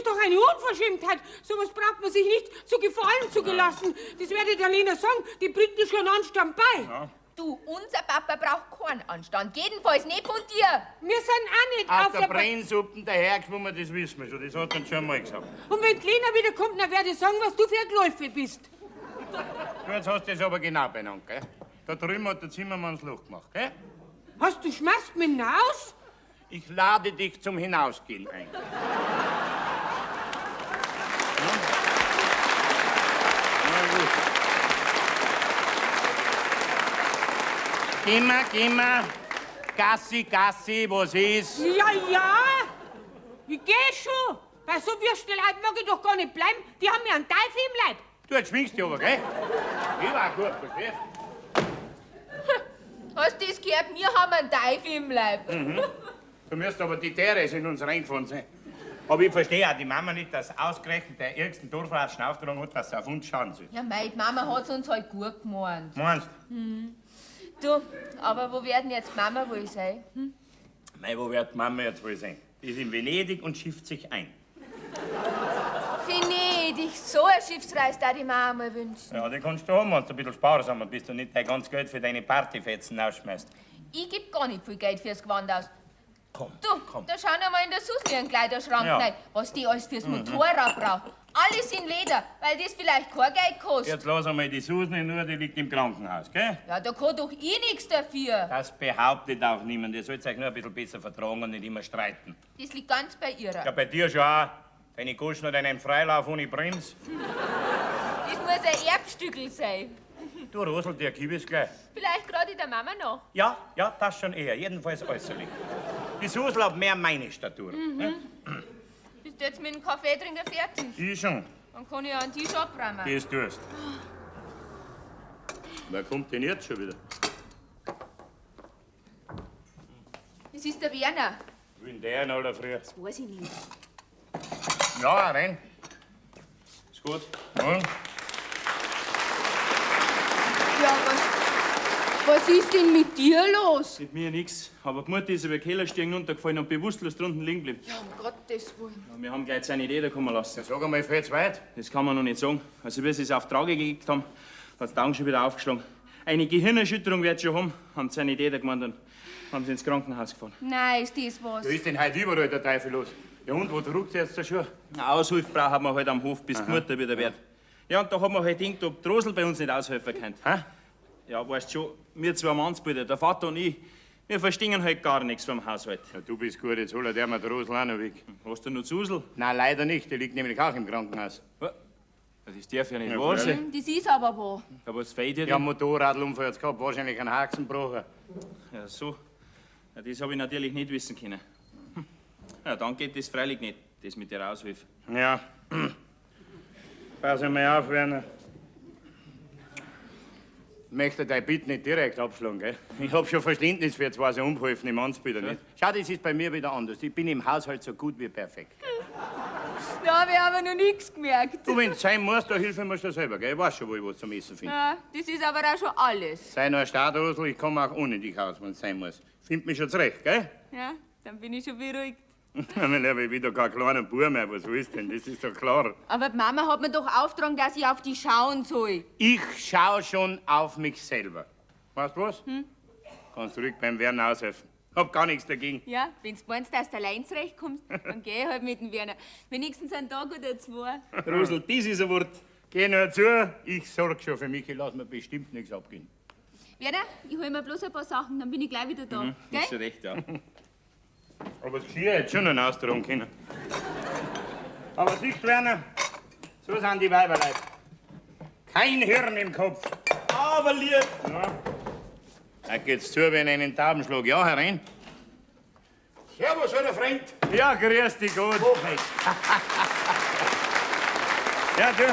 doch eine Unverschämtheit. Sowas braucht man sich nicht zu gefallen zu gelassen. Das werde der Lena sagen. Die bringt mir schon Anstand bei. Ja. Du, unser Papa braucht keinen Anstand. Jedenfalls nicht von dir. Wir sind auch nicht Aus auf der der Brennsuppen dahergeschwommen, das wissen wir schon. Das hat uns schon mal gesagt. Und wenn die Lena wieder kommt, dann werde ich sagen, was du für ein Gläufe bist. Du, jetzt hast du das aber genau benannt, gell? Da drüben hat der Zimmermann das Loch gemacht, gell? Hast du schmeißt mich hinaus? Ich lade dich zum Hinausgehen ein. Na gut. Geh mal. Gassi, was ist? Ja. Ich geh schon. Bei so Würsteleid mag ich doch gar nicht bleiben. Die haben ja einen Teufel im Leib. Du, jetzt schwingst dich aber, gell? Ich war gut, verstehst Hast du das gehört? Wir haben einen Teufel im Leib. du? Müsst aber die Therese in uns reingefahren sein. Aber ich verstehe auch die Mama nicht, dass ausgerechnet der ärgsten Dorfratschen aufgetragen hat, dass sie auf uns schauen soll. Ja, mei, die Mama hat's uns halt gut gemeint. Meinst Du, aber wo werden jetzt die Mama wohl sein? Mei, wo wird die Mama jetzt wohl sein? Die ist in Venedig und schifft sich ein. Venedig, so eine Schiffsreise da die Mama mal wünschen. Ja, die kannst du haben, wenn du ein bisschen sparsamer bist und nicht dein ganzes Geld für deine Partyfetzen ausschmeißt. Ich geb gar nicht viel Geld fürs Gewand aus. Komm, Du, da schau noch mal in der Susli einen Kleiderschrank Ja. rein, was die alles fürs Motorrad braucht. Alles in Leder, weil das vielleicht kein Geld kostet. Jetzt lass einmal die Susan nur, die liegt im Krankenhaus, gell? Ja, da kann doch ich nichts dafür. Das behauptet auch niemand. Ihr sollt euch nur ein bisschen besser vertragen und nicht immer streiten. Das liegt ganz bei ihr. Ja, bei dir schon auch. Deine Goschen hat einen Freilauf ohne Brems. Das muss ein Erbstückel sein. Du Rosel, der Kiwis gleich. Vielleicht gerade der Mama noch. Ja, das schon eher. Jedenfalls äußerlich. Die Susan hat mehr meine Statur. Ja? Bist du jetzt mit dem Kaffee trinken fertig? Ich schon. Dann kann ich ja einen Tisch abräumen. Das tust. Wer kommt denn jetzt schon wieder? Das ist der Werner. Will der in aller Früh? Das weiß ich nicht. Ja, rein. Ist gut. Ja. Ja, was ist denn mit dir los? Mit mir nix. Aber die Mutter ist über den Kellerstiegen runtergefallen und bewusstlos drunten liegen geblieben. Ja, um Gottes Willen. Ja, wir haben gleich seine Idee da kommen lassen. Sag einmal, fehlt's weit? Das kann man noch nicht sagen. Also, wie sie es auf Trage gelegt haben, hat die Augen schon wieder aufgeschlagen. Eine Gehirnerschütterung wird schon haben sie seine Idee da gemeint und haben sie ins Krankenhaus gefahren. Nein, ist das was? Da ist denn heute überall der Teufel los. Ja, und wo druckt jetzt der Schuh? Eine Aushilfe brauchen wir halt am Hof, bis die Mutter wieder wird. Ja, und da haben wir halt gedacht, ob die Rosel bei uns nicht aushelfen könnte. Hä? Ja, weißt schon, wir zwei Mannsbilder, der Vater und ich, wir verstehen halt gar nichts vom Haushalt. Ja, du bist gut, jetzt holt der mir die Rosel auch noch weg. Hast du noch Zusel? Nein, leider nicht. Die liegt nämlich auch im Krankenhaus. Was ist der für eine Ja, Wasche? Das ist aber wo. Ja, was fehlt dir Ja, denn? Motorradunfall jetzt gehabt, wahrscheinlich einen Haxenbrocher. Ja, so. Ja, das habe ich natürlich nicht wissen können. Ja, dann geht das freilich nicht, das mit der Aushilfe. Ja. Pass mal auf, Werner. Ich möchte dein Bitte nicht direkt abschlagen, gell? Ich hab schon Verständnis für zwei so unbeholfene Mannsbilder, nicht? Schau, das ist bei mir wieder anders. Ich bin im Haushalt so gut wie perfekt. Da habe ich aber noch nichts gemerkt. Du, wenn's sein muss, da hilf mir schon selber, gell? Ich weiß schon, wo ich was zum Essen finde. Ja, das ist aber auch schon alles. Sei nur ein Startrosel, ich komme auch ohne dich aus, wenn's sein muss. Find mich schon zurecht, gell? Ja, dann bin ich schon beruhigt. Mein Lieber, ich bin doch kein kleiner Bub mehr, was willst denn? Das ist doch klar. Aber die Mama hat mir doch aufgetragen, dass ich auf die schauen soll. Ich schau schon auf mich selber. Weißt du was? Kannst du ruhig beim Werner aushelfen. Hab gar nichts dagegen. Ja, wenn du meinst, dass du allein zurechtkommst, dann geh ich halt mit dem Werner. Wenigstens ein Tag oder zwei. Rosel, das ist ein Wort. Geh nur zu, ich sorg schon für mich, ich lass mir bestimmt nichts abgehen. Werner, ich hol mir bloß ein paar Sachen, dann bin ich gleich wieder da. Hast Gell? du recht, ja. Aber das Geschirr hätte schon einen austragen können. Aber siehst du, Werner, so sind die Weiberleib. Kein Hirn im Kopf. Aber lieb! Ja. Da geht's zu wie in einen Taubenschlag. Ja, herein. Servus, alter Freund. Ja, grüß dich gut. Ja, du.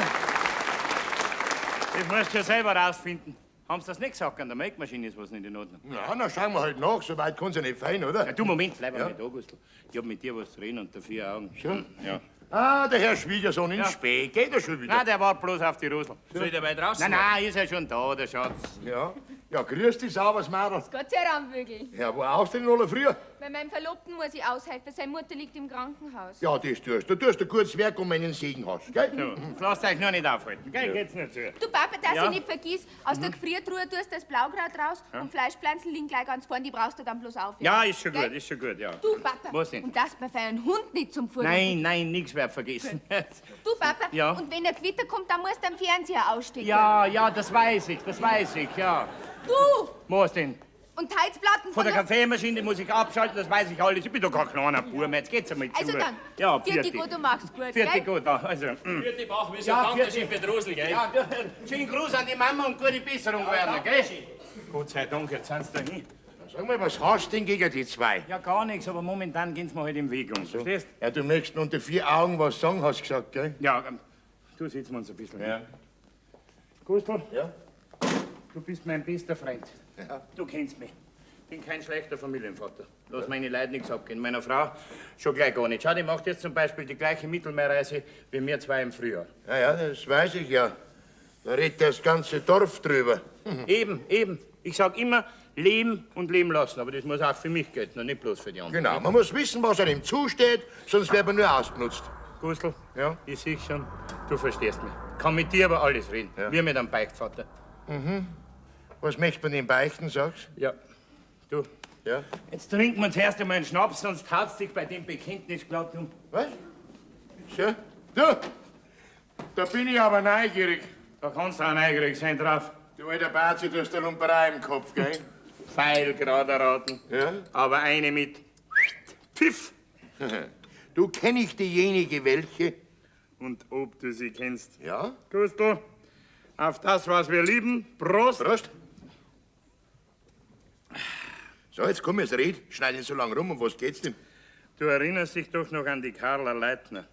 Das musst du ja selber rausfinden. Haben Sie das nicht gesagt, an der Melkmaschine ist was nicht in Ordnung? Ja, dann schauen wir halt nach. So weit kann's ja nicht fein, oder? Ja, du, Moment, bleib Ja. mal da, Gustl. Ich hab mit dir was zu reden unter 4 Augen. Schon? Ja. Ah, der Herr Schwiegersohn in Ja. Spee. Geht er schon wieder? Nein, der war bloß auf die Rosel. Soll ich dabei draußen? Nein, ist ja schon da, der Schatz. Ja. Ja, grüß dich, sauberes Mädel. Gott sei Dank, Bügel. Ja, wo aus denn alle früher? Bei meinem Verlobten muss ich aushelfen, seine Mutter liegt im Krankenhaus. Ja, das tust du. Du tust ein gutes Werk, um einen Segen hast, gell? Ja, lasst euch nur nicht aufhalten, gell? Geht's nicht zu. Du Papa, dass Ja. ich nicht vergiss, aus der Gefriertruhe tust du das Blaukraut raus und Fleischpflanzen liegen gleich ganz vorn, die brauchst du dann bloß auf. Ja, ist schon Gell? gut, ist schon gut, ja. Du Papa, Was denn? und dass man für einen Hund nicht zum Futter Nein, nichts wird vergessen. Du Papa, Ja. und wenn ein Gewitter kommt, dann musst du am Fernseher ausstecken. Ja, das weiß ich, ja. Du! Was denn? Und Heizplatten Von der Kaffeemaschine die muss ich abschalten, das weiß ich alles. Ich bin doch kein kleiner Bub mehr, jetzt geht's einmal zu. Also dann, Ja, vierte gut, du machst gut, Vierte gell? gut, also. Vierte Bach, wir sind Ja, Dankeschön für die Rosel, gell? Ja, schönen Gruß an die Mama und gute Besserung, Werner, gell? Gott sei Dank, jetzt sind's da hin. Sag mal, was hast du denn gegen die zwei? Ja, gar nichts, aber momentan gehen's mir halt im Weg um, verstehst? Ja, du möchtest unter 4 Augen was sagen, hast du gesagt, gell? Ja, du sitzen wir uns ein bisschen. Ja. Gustl, Ja? du bist mein bester Freund. Ja. Du kennst mich. Bin kein schlechter Familienvater. Lass meine Leute nichts abgehen. Meiner Frau schon gleich gar nicht. Schau, die macht jetzt zum Beispiel die gleiche Mittelmeerreise wie wir zwei im Frühjahr. Ja, das weiß ich ja. Da redet das ganze Dorf drüber. Eben. Ich sag immer, leben und leben lassen. Aber das muss auch für mich gelten und nicht bloß für die anderen. Genau, man muss wissen, was einem zusteht, sonst wird man nur ausgenutzt. Gustl, Ja? ich sehe schon, du verstehst mich. Kann mit dir über alles reden. Ja. Wie mit einem Beichtvater. Was möchte man dem beichten, sagst Ja. Du, Ja? jetzt trinken wir zuerst einmal einen Schnaps, sonst haut's dich bei dem Bekenntnis glatt um. Was? So? Du, da bin ich aber neugierig. Da kannst du auch neugierig sein drauf. Du alter Bazi, du hast eine Lumperei im Kopf, gell? Pfeil gerade erraten. Ja? Aber eine mit Pfiff. Du, kenn ich diejenige welche? Und ob du sie kennst. Ja? Gustl, auf das, was wir lieben. Prost. Prost. So, jetzt komm, jetzt red. Schneid nicht so lang rum. Um was geht's denn? Du erinnerst dich doch noch an die Carla Leitner,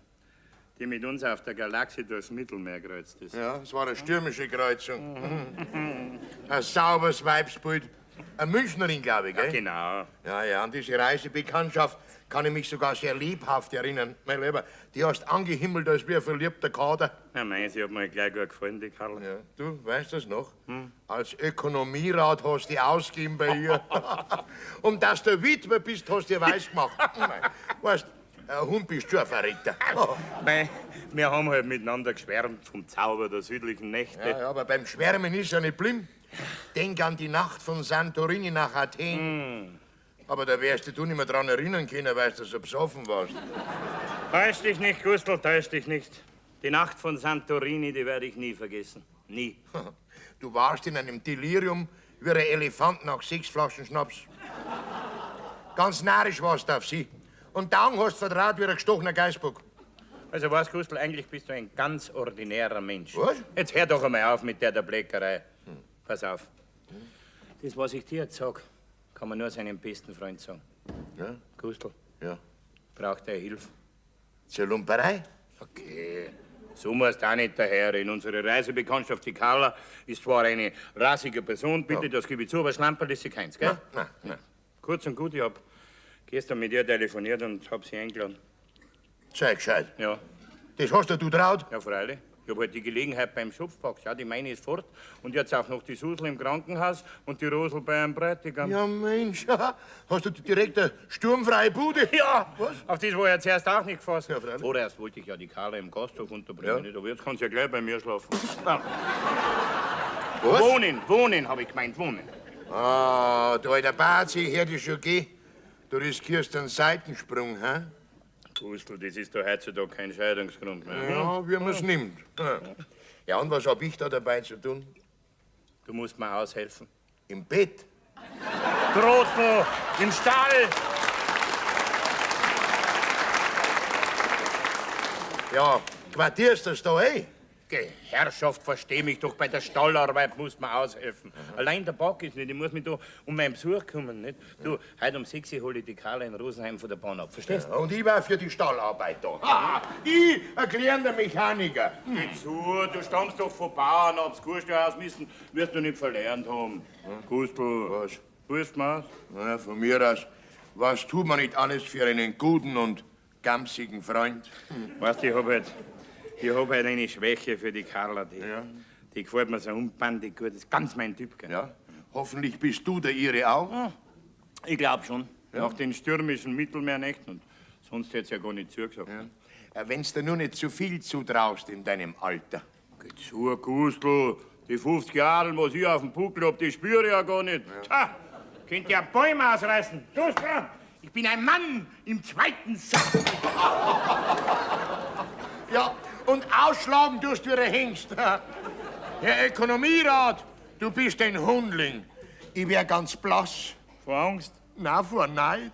die mit uns auf der Galaxie durchs Mittelmeer kreuzt ist. Ja, es war eine stürmische Kreuzung. Ein sauberes Weibsbild. Eine Münchnerin, glaube ich, gell? Genau. Ja, an diese Reisebekanntschaft kann ich mich sogar sehr lebhaft erinnern. Mein Lieber, die hast angehimmelt als wie ein verliebter Kader. Ja, mei, sie hat mir gleich gut gefallen, die Carla. Ja, du weißt das noch? Als Ökonomierat hast du ausgegeben bei ihr. Und dass du Witwe bist, hast du dir weiß gemacht. Weißt, ein Hund bist du ein Verräter. Mei, wir haben halt miteinander geschwärmt vom Zauber der südlichen Nächte. Ja, aber beim Schwärmen ist ja nicht blind. Denk an die Nacht von Santorini nach Athen. Aber da wärst du nicht mehr dran erinnern können, weil du so besoffen warst. Täusch dich nicht, Gustl, täusch dich nicht. Die Nacht von Santorini, die werde ich nie vergessen. Nie. Du warst in einem Delirium wie ein Elefant nach 6 Flaschen Schnaps. Ganz narrisch warst du auf sie. Und dann hast du vertraut wie ein gestochener Geißbock. Also weißt Gustl, eigentlich bist du ein ganz ordinärer Mensch. Was? Jetzt hör doch einmal auf mit der Bleckerei. Pass auf. Das, was ich dir jetzt sag, kann man nur seinem besten Freund sagen. Ja? Gustl, Ja. braucht er Hilfe? Zur Lumperei? Okay. So musst du auch nicht daherreden. Unsere Reisebekanntschaft, die Carla, ist zwar eine rassige Person, bitte, das gebe ich zu, aber Schlamperl ist sie keins, gell? Nein. Kurz und gut, ich hab gestern mit ihr telefoniert und hab sie eingeladen. Sei gescheit. Ja, Das hast du traut? ja, freilich. Ich hab halt die Gelegenheit beim Schopf gepackt. Schau, die meine ist fort. Und jetzt auch noch die Susel im Krankenhaus und die Rosel bei einem Bräutigam. Ja, Mensch. Hast du direkt eine sturmfreie Bude? Ja, Was? auf das war ich ja zuerst auch nicht gefasst. Ja, freilich. Vorerst wollte ich ja die Carla im Gasthof unterbringen, Ja. nicht? Aber jetzt kann sie ja gleich bei mir schlafen. Ah, Was? wohnen, habe ich gemeint, wohnen. Ah, du alter Bazi, hör dich schon geh. Du riskierst einen Seitensprung, hä? Gustl, das ist doch heutzutage kein Scheidungsgrund mehr. Ja, wie man's nimmt. Ja, und was hab ich da dabei zu tun? Du musst mir aushelfen. Im Bett? Trottel, im Stall. Ja, quartierst das da, eh? Geh, Herrschaft, versteh mich doch, bei der Stallarbeit muss man aushelfen. Allein der Bock ist nicht, ich muss mich da um meinen Besuch kümmern, nicht? Du, heute um 6 Uhr hole ich die Carla in Rosenheim von der Bahn ab, verstehst Und ich war für die Stallarbeit da. Ha, ich, ein gelernter Mechaniker. Geh zu, du stammst doch von Bauern ab, das Kurstallhaus müssen, wirst du nicht verlernt haben. Gustl, Was? willst du mal? Na, von mir aus, was tut man nicht alles für einen guten und gamsigen Freund? Weißt du, ich hab halt eine Schwäche für die Carla, die gefällt mir so unbandig gut, das ist ganz mein Typ, gell? Ja? Hoffentlich bist du der ihre auch. Ich glaub schon. Nach den stürmischen Mittelmeernächten. Und sonst hätte es ja gar nicht zugesagt. Wenn's dir nur nicht zu viel zutraust in deinem Alter. Geh zu, Gustl. Die 50 Jahre, was ich auf dem Buckel hab, die spüre ich ja gar nicht. Tja, könnt ihr Bäume ausreißen. Gustl, ich bin ein Mann im zweiten Satz. Ja, und ausschlagen tust du wie ein Hengst. Herr Ökonomierat, du bist ein Hundling. Ich wär ganz blass. Vor Angst? Na, vor Neid.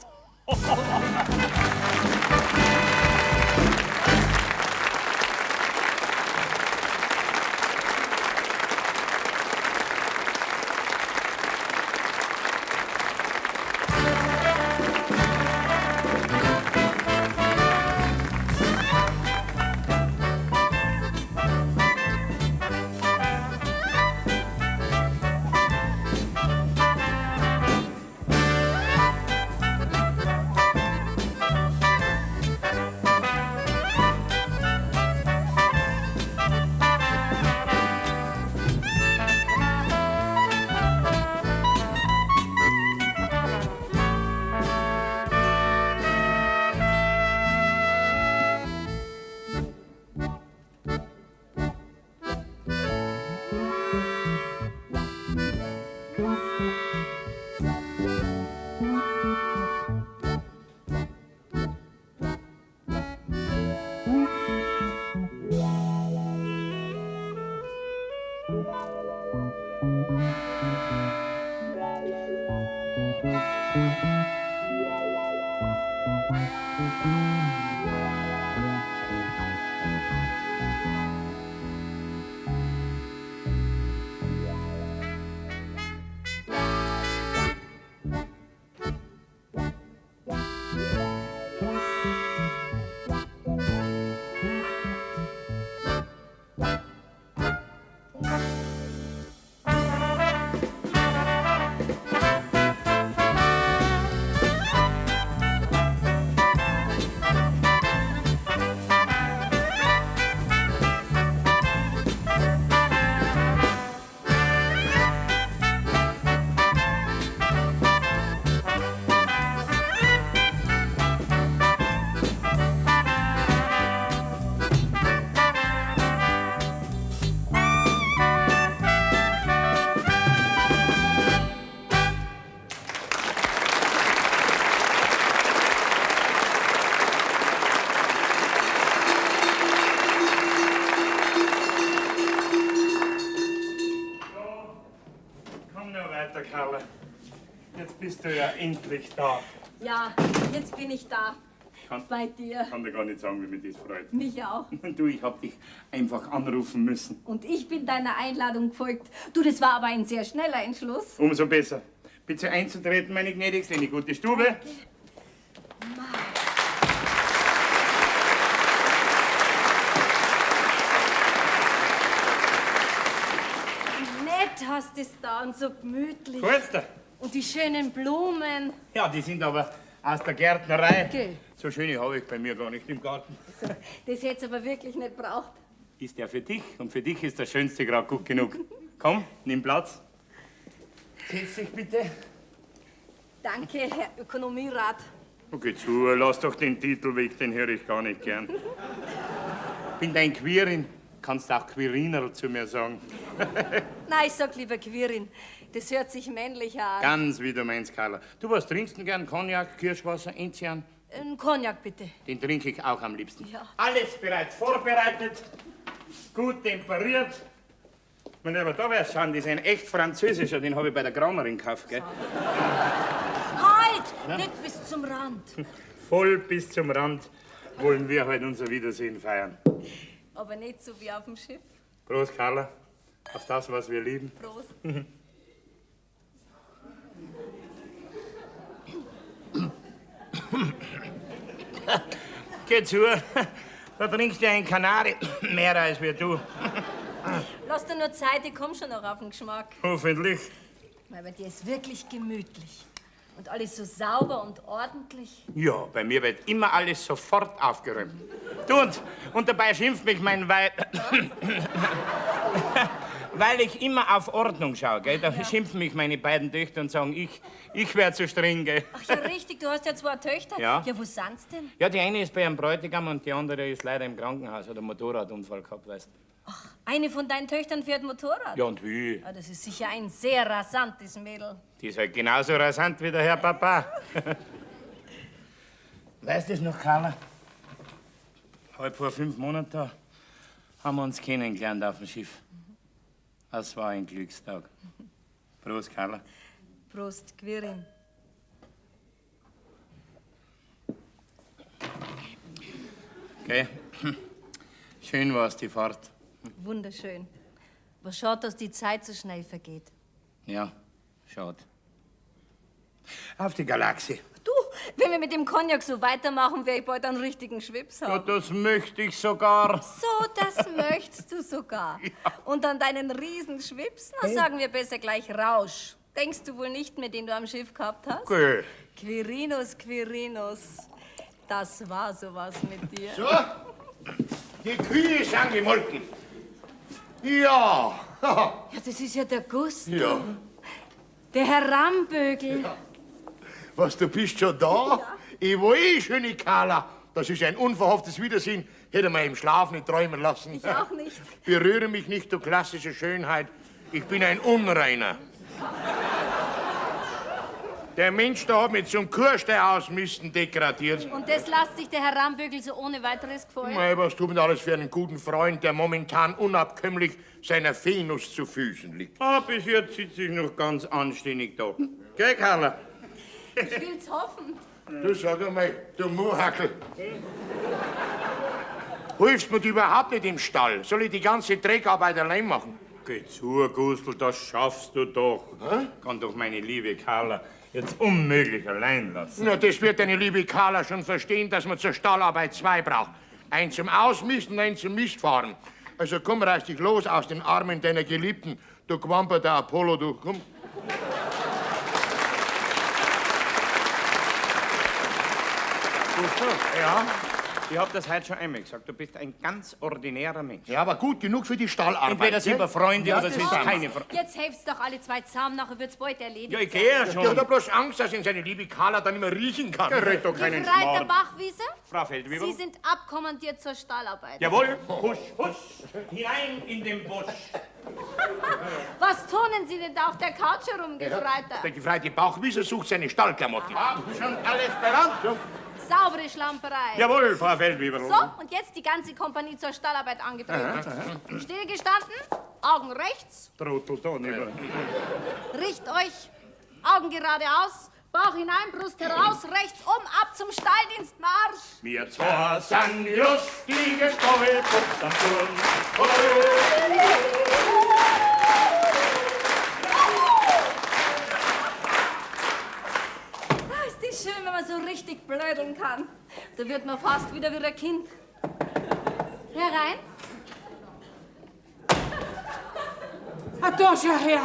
Karla. Jetzt bist du ja endlich da. Ja, jetzt bin ich da. Bei dir. Ich kann dir gar nicht sagen, wie mich das freut. Mich auch. Du, ich hab dich einfach anrufen müssen. Und ich bin deiner Einladung gefolgt. Du, das war aber ein sehr schneller Entschluss. Umso besser. Bitte einzutreten, meine Gnädigste, in die gute Stube. Nett hast du es da und so gemütlich. Gefällt's dir? Und die schönen Blumen. Ja, die sind aber aus der Gärtnerei. Okay. So schöne habe ich bei mir gar nicht im Garten. Das hätte es aber wirklich nicht braucht. Ist der für dich und für dich ist der Schönste gerade gut genug. Komm, nimm Platz. Setz dich bitte. Danke, Herr Ökonomierat. Okay, zu, lass doch den Titel weg, den höre ich gar nicht gern. Bin dein Queerin, kannst auch Queeriner zu mir sagen. Nein, ich sag lieber Quirin. Das hört sich männlicher an. Ganz wie du meinst, Carla. Du, was trinkst denn gern? Cognac, Kirschwasser, Enzian? Ein Cognac, bitte. Den trinke ich auch am liebsten. Ja. Alles bereits vorbereitet, gut temperiert. Mein Lieber, da wär's schauen, das ist ein echt französischer, den habe ich bei der Graumerin gekauft, gell? Halt! Nicht bis zum Rand. Voll bis zum Rand wollen wir heute unser Wiedersehen feiern. Aber nicht so wie auf dem Schiff. Prost, Carla, auf das, was wir lieben. Prost. Geh zu, da trinkst du ein Kanari mehr als wir du. Lass dir nur Zeit, ich komm schon noch auf den Geschmack. Hoffentlich. Weil bei dir ist wirklich gemütlich. Und alles so sauber und ordentlich. Ja, bei mir wird immer alles sofort aufgeräumt. Du, und dabei schimpft mich mein weil ich immer auf Ordnung schaue, gell? Da schimpfen mich meine beiden Töchter und sagen, ich wär zu streng, gell? Ach ja, richtig, du hast ja 2 Töchter. Ja. Ja, wo sind's denn? Ja, die eine ist bei einem Bräutigam und die andere ist leider im Krankenhaus, hat einen Motorradunfall gehabt, weißt du. Eine von deinen Töchtern fährt Motorrad? Ja, und wie? Ah, das ist sicher ein sehr rasantes Mädel. Die ist halt genauso rasant wie der Herr Papa. Weißt du das noch, Carla? Halb vor 5 Monaten da haben wir uns kennengelernt auf dem Schiff. Das war ein Glückstag. Prost, Carla. Prost, Quirin. Okay. Schön war's, die Fahrt. Wunderschön. Was schade, dass die Zeit so schnell vergeht. Ja, schade. Auf die Galaxie. Du, wenn wir mit dem Cognac so weitermachen, werde ich bald einen richtigen Schwips Ja, haben. das möchte ich sogar. So, das möchtest du sogar. Und an deinen riesen Schwips, na, sagen wir besser gleich Rausch. Denkst du wohl nicht mehr, den du am Schiff gehabt hast? Okay. Quirinus, Quirinus, das war sowas mit dir. So, die Kühe sind gemolken. Ja. Ja, das ist ja der Gusto. Ja. Der Herr Rambögel. Was, du bist schon da? Ich war schöne Carla. Das ist ein unverhofftes Wiedersehen. Hätte man im Schlaf nicht träumen lassen. Ich auch nicht. Berühre mich nicht, du klassische Schönheit. Ich bin ein Unreiner. Der Mensch da hat mit so einem Kurstein ausmisten degradiert. Und das lässt sich der Herr Rambögel so ohne weiteres gefallen? Mei, was tut man alles für einen guten Freund, der momentan unabkömmlich seiner Venus zu Füßen liegt? Ah, bis jetzt sitze ich noch ganz anständig da. Gell, Carla? Ich will's hoffen. Du sag einmal, du Muhackel. Hilfst mir überhaupt nicht im Stall? Soll ich die ganze Dreckarbeit allein machen? Geh zu, Gustl, das schaffst du doch. Kann doch meine liebe Carla jetzt unmöglich allein lassen. Na, das wird deine liebe Carla schon verstehen, dass man zur Stallarbeit 2 braucht. Einen zum Ausmisten und einen zum Mistfahren. Also komm, reiß dich los aus den Armen deiner Geliebten. Du Quamper, der Apollo, du, komm. Ja, ich hab das heute schon einmal gesagt. Du bist ein ganz ordinärer Mensch. Ja, aber gut genug für die Stallarbeit. Entweder sind wir Freunde oder das sind ist wir keine Freunde. Jetzt helft's doch alle 2 zusammen, nachher wird's bald erledigt. Ja, ich gehe ja Der schon. hat ja bloß Angst, dass ihn seine liebe Carla dann immer riechen kann. Red doch sein. keinen Gefreiter Schmarrn. Bachwiese, Frau Feldwebel. Sie sind abkommandiert zur Stallarbeit. Jawohl, husch, husch, hinein in den Busch. Was turnen Sie denn da auf der Couch herum, Gefreiter? Der gefreite Bauchwieser sucht seine Stallklamotten. Hab schon alles bereit. Saubere Schlamperei. Jawohl, Frau Feldwebel. So, und jetzt die ganze Kompanie zur Stallarbeit angetreten. Stillgestanden, Augen rechts, Trottel da nicht. richt euch, Augen geradeaus, Bauch hinein, Brust heraus, rechts um, ab zum Stalldienstmarsch. Wir zwei sind die lustige Stolpups am Turm. Ah, ist das schön, wenn man so richtig blödeln kann. Da wird man fast wieder wie ein Kind. Herein. Ah, da schau her.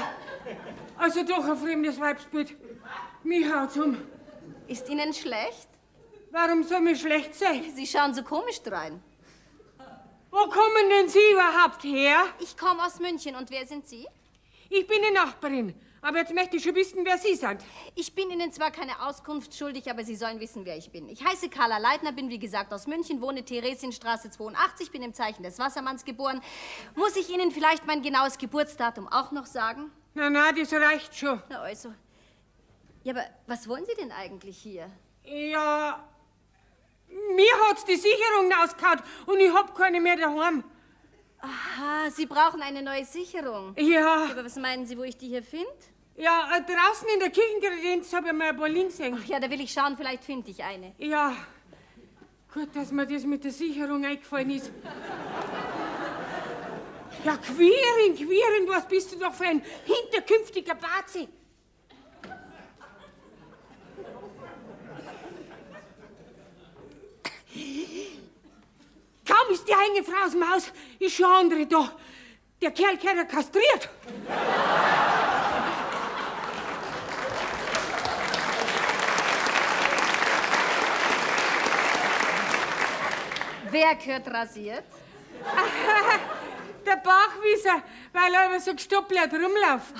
Also doch ein fremdes Weibsbild. Mich haut's um. Ist Ihnen schlecht? Warum soll mir schlecht sein? Sie schauen so komisch drein. Wo kommen denn Sie überhaupt her? Ich komme aus München und wer sind Sie? Ich bin die Nachbarin. Aber jetzt möchte ich schon wissen, wer Sie sind. Ich bin Ihnen zwar keine Auskunft schuldig, aber Sie sollen wissen, wer ich bin. Ich heiße Carla Leitner, bin wie gesagt aus München, wohne Theresienstraße 82, bin im Zeichen des Wassermanns geboren. Muss ich Ihnen vielleicht mein genaues Geburtsdatum auch noch sagen? Na, das reicht schon. Na also. Ja, aber was wollen Sie denn eigentlich hier? Ja, mir hat's die Sicherung ausgehauen und ich hab keine mehr daheim. Aha, Sie brauchen eine neue Sicherung. Ja, Aber was meinen Sie, wo ich die hier finde? ja, draußen in der Kirchenkredenz habe ich mal ein paar Links gesehen. Ja, da will ich schauen, vielleicht finde ich eine. Ja, gut, dass mir das mit der Sicherung eingefallen ist. Ja, Quirin, was bist du doch für ein hinterkünftiger Bazi? Kaum ist die eine Frau aus dem Haus, ist schon andere da. Der Kerl gehört ja kastriert. Wer gehört rasiert? der Bachwieser, weil er aber so gestoppelt rumläuft.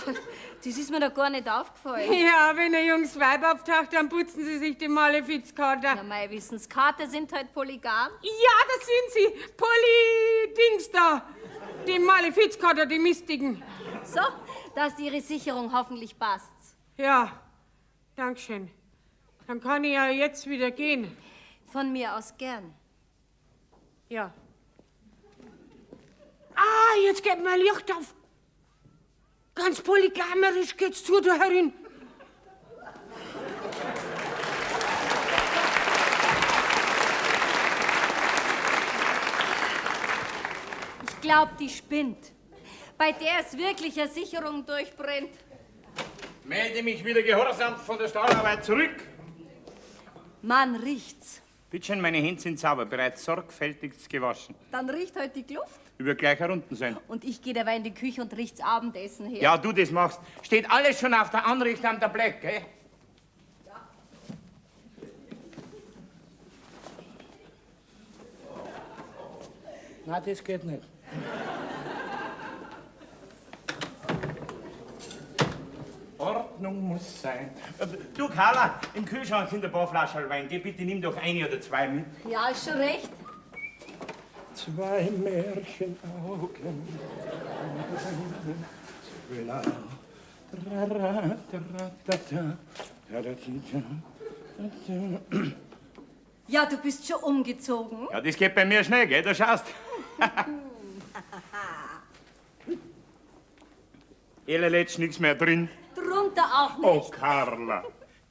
Das ist mir doch gar nicht aufgefallen. Ja, wenn ein junges Weib auftaucht, dann putzen sie sich die Malefizkater. Na, mei Wissenskater sind halt polygam. Ja, das sind sie. Polly-Dings da. Die Malefizkater, die Mistigen. So, dass Ihre Sicherung hoffentlich passt. Ja, Dankeschön. Dann kann ich ja jetzt wieder gehen. Von mir aus gern. Ja. Ah, jetzt geht mein Licht auf. Ganz polygamerisch geht's zu da herin. Ich glaub, die spinnt. Bei der ist wirklich eine Sicherung durchbrennt. Melde mich wieder gehorsam von der Stahlarbeit zurück. Man riecht's. Bitte schön, meine Hände sind sauber, bereits sorgfältigst gewaschen. Dann riecht halt die Kluft. Über gleich herunten sein. Und ich gehe dabei in die Küche und richt's Abendessen her. Ja, du das machst. Steht alles schon auf der Anrichte am Tablett, gell? Ja. Nein, das geht nicht. Ordnung muss sein. Du, Carla, im Kühlschrank sind ein paar Flaschen Wein. Geh bitte, nimm doch eine oder zwei mit. Ja, ist schon recht. Zwei Märchenaugen. Ja, du bist schon umgezogen. Ja, das geht bei mir schnell, gell? Du schaust. Letzt nichts mehr drin. Drunter auch Oh, nicht. Carla.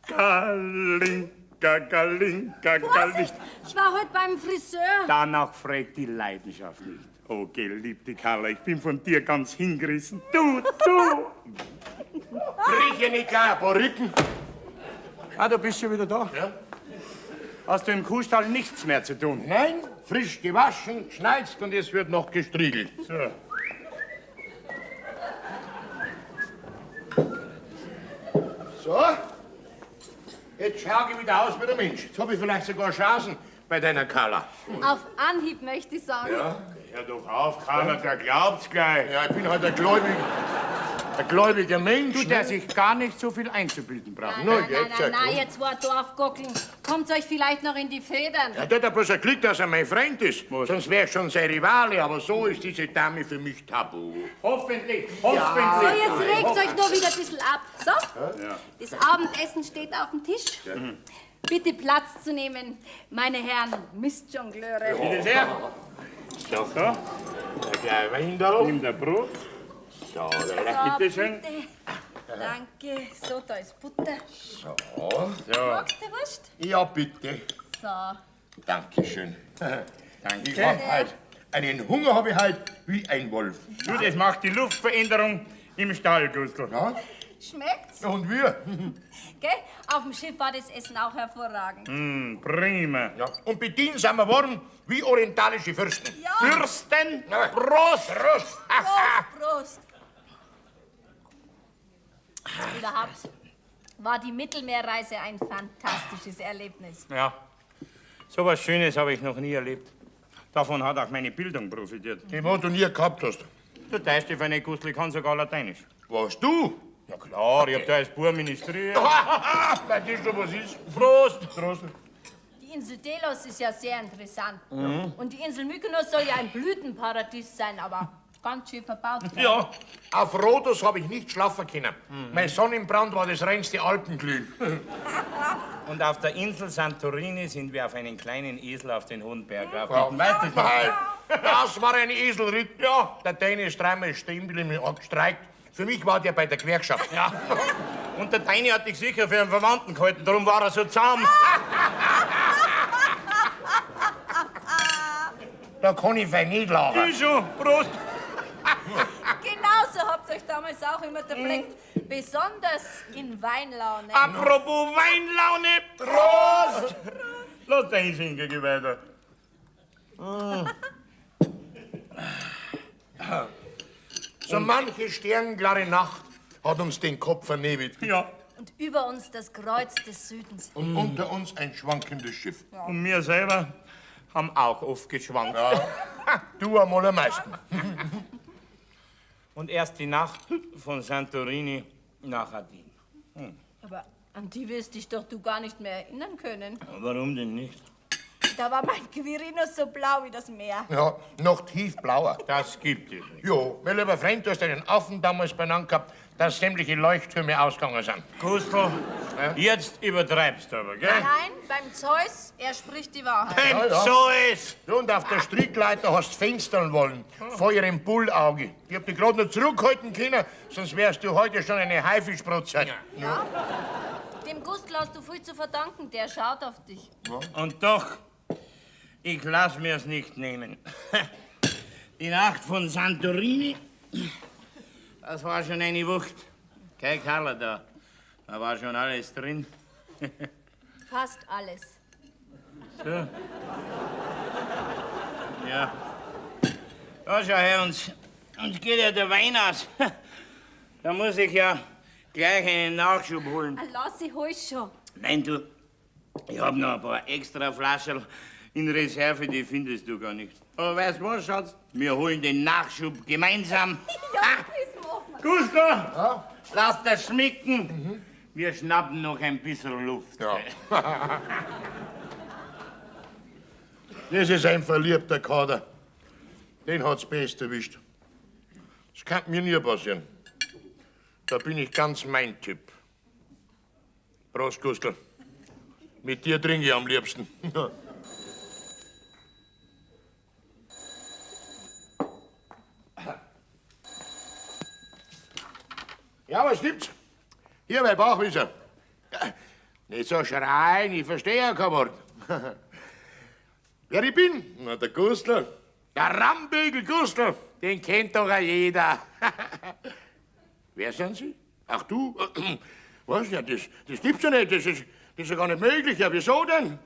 Galinka, Galinka, Galinka. Vorsicht, ich war heute beim Friseur. Danach fragt die Leidenschaft nicht. Oh, geliebte Carla, ich bin von dir ganz hingerissen. Du! Rieche nicht gleich ein paar Rücken. Ah, du bist schon wieder da? Ja. Hast du im Kuhstall nichts mehr zu tun? Nein, frisch gewaschen, geschneizt und es wird noch gestriegelt. So. So, jetzt schau ich wieder aus wie der Mensch. Jetzt habe ich vielleicht sogar Chancen bei deiner Carla. Auf Anhieb möchte ich sagen. Ja, Hör doch auf, Carla, der glaubt's gleich. ja, ich bin halt ein gläubiger Mensch. Du, der sich gar nicht so viel einzubilden braucht. Nein, Na, nein, jetzt nein, ja, nein, komm. jetzt war Dorfgockeln. Kommt euch vielleicht noch in die Federn. Ja, der hat ja bloß ein Glück, dass er mein Freund ist. Sonst wäre ich schon sein Rivale, aber so ist diese Dame für mich tabu. Hoffentlich, So, hoffentlich. jetzt regt euch nur wieder ein bisschen ab. So, das Abendessen steht auf dem Tisch. Bitte Platz zu nehmen, meine Herren Mistjongleure. Bitte sehr. So, So, ein kleiner Wein da. nimm der Brot. So, So, bitte schön. bitte. Danke. So, da ist Butter. so. Magst du Wurst? Ja, bitte. So. Dankeschön. Danke. Ich hab halt einen Hunger habe ich halt wie ein Wolf. Du, das macht die Luftveränderung im Stall, Gustl. Ja? Schmeckt's? Und wir? Gell? Auf dem Schiff war das Essen auch hervorragend. Prima. Ja. Und bedient sind wir worden wie orientalische Fürsten. Ja. Fürsten, Ja. Prost! Prost! Prost. Überhaupt war die Mittelmeerreise ein fantastisches Erlebnis. Ja, so was Schönes habe ich noch nie erlebt. Davon hat auch meine Bildung profitiert. Die, was du nie gehabt hast. Der Teiste von Gustl kann sogar Lateinisch. Was du? Ja klar, ich hab da als Bub ministriert. Weil das schon was ist. Prost! Prost! Die Insel Delos ist ja sehr interessant. Und die Insel Mykonos soll ja ein Blütenparadies sein, aber ganz schön verbaut. Ja, Auf Rhodos habe ich nicht schlafen können. Mein Sonnenbrand war das reinste Alpenglüh. und auf der Insel Santorini sind wir auf einen kleinen Esel auf den hohen Berg Ja. raufgeritten. Weißt du das noch? Nein, das war ein Eselritt. Ja, der Deine ist dreimal stehen geblieben und gestreikt. Für mich war der bei der Gewerkschaft. Ja. Und der Deine hat dich sicher für einen Verwandten gehalten, darum war er so zahm. Da kann ich fein nicht lachen. Ich schon, Prost! Genauso habt ihr euch damals auch immer erblickt. Besonders in Weinlaune. Apropos Weinlaune, Prost! Lass den hinschinken, geh weiter. So manche sternklare Nacht hat uns den Kopf vernebelt. Ja, Und über uns das Kreuz des Südens. Und unter uns ein schwankendes Schiff. und wir selber haben auch oft geschwankt. Du einmal am meisten. und erst die Nacht von Santorini nach Athen. Aber an die wirst dich doch du gar nicht mehr erinnern können. Warum denn nicht? Da war mein Quirinus so blau wie das Meer. Ja, noch tiefblauer. Das gibt es nicht. Jo, mein lieber Freund, du hast einen Affen damals benannt gehabt, dass sämtliche Leuchttürme ausgegangen sind. Gustl, jetzt übertreibst du aber, gell? Nein, beim Zeus, er spricht die Wahrheit. Beim Zeus! Ja, und auf der Strickleiter hast du fenstern wollen. Feuer im Bullauge. Ich hab dich gerade noch zurückhalten können, sonst wärst du heute schon eine Haifischbrotzeit. Ja? Dem Gustl hast du viel zu verdanken, der schaut auf dich. Und doch, ich lass mir's nicht nehmen. Die Nacht von Santorini, das war schon eine Wucht. Kein Karla da war schon alles drin. Fast alles. So. Ja. Ja, schau her, uns geht ja der Wein aus. Da muss ich ja gleich einen Nachschub holen. Lass ich hol schon. Nein, du, ich hab noch ein paar extra Flaschen in Reserve, die findest du gar nicht. Aber weißt du was, Schatz? Wir holen den Nachschub gemeinsam. Ja, das machen wir. Gustav, lass das schmecken. Wir schnappen noch ein bisschen Luft. Ja. Das ist ein verliebter Kader. Den hat's best erwischt. Das kann mir nie passieren. Da bin ich ganz mein Typ. Prost, Gustl. Mit dir trinke ich am liebsten. Ja, was gibt's? Hier, mein Bauchwisser. Nicht so schreien, ich verstehe ja kein Wort. Wer ich bin? Na, der Gustl. Der Rambegel Gustl. Den kennt doch jeder. Wer sind Sie? Ach, du? Was? Ja, das gibt's ja nicht. Das ist ja gar nicht möglich. Ja, wieso denn?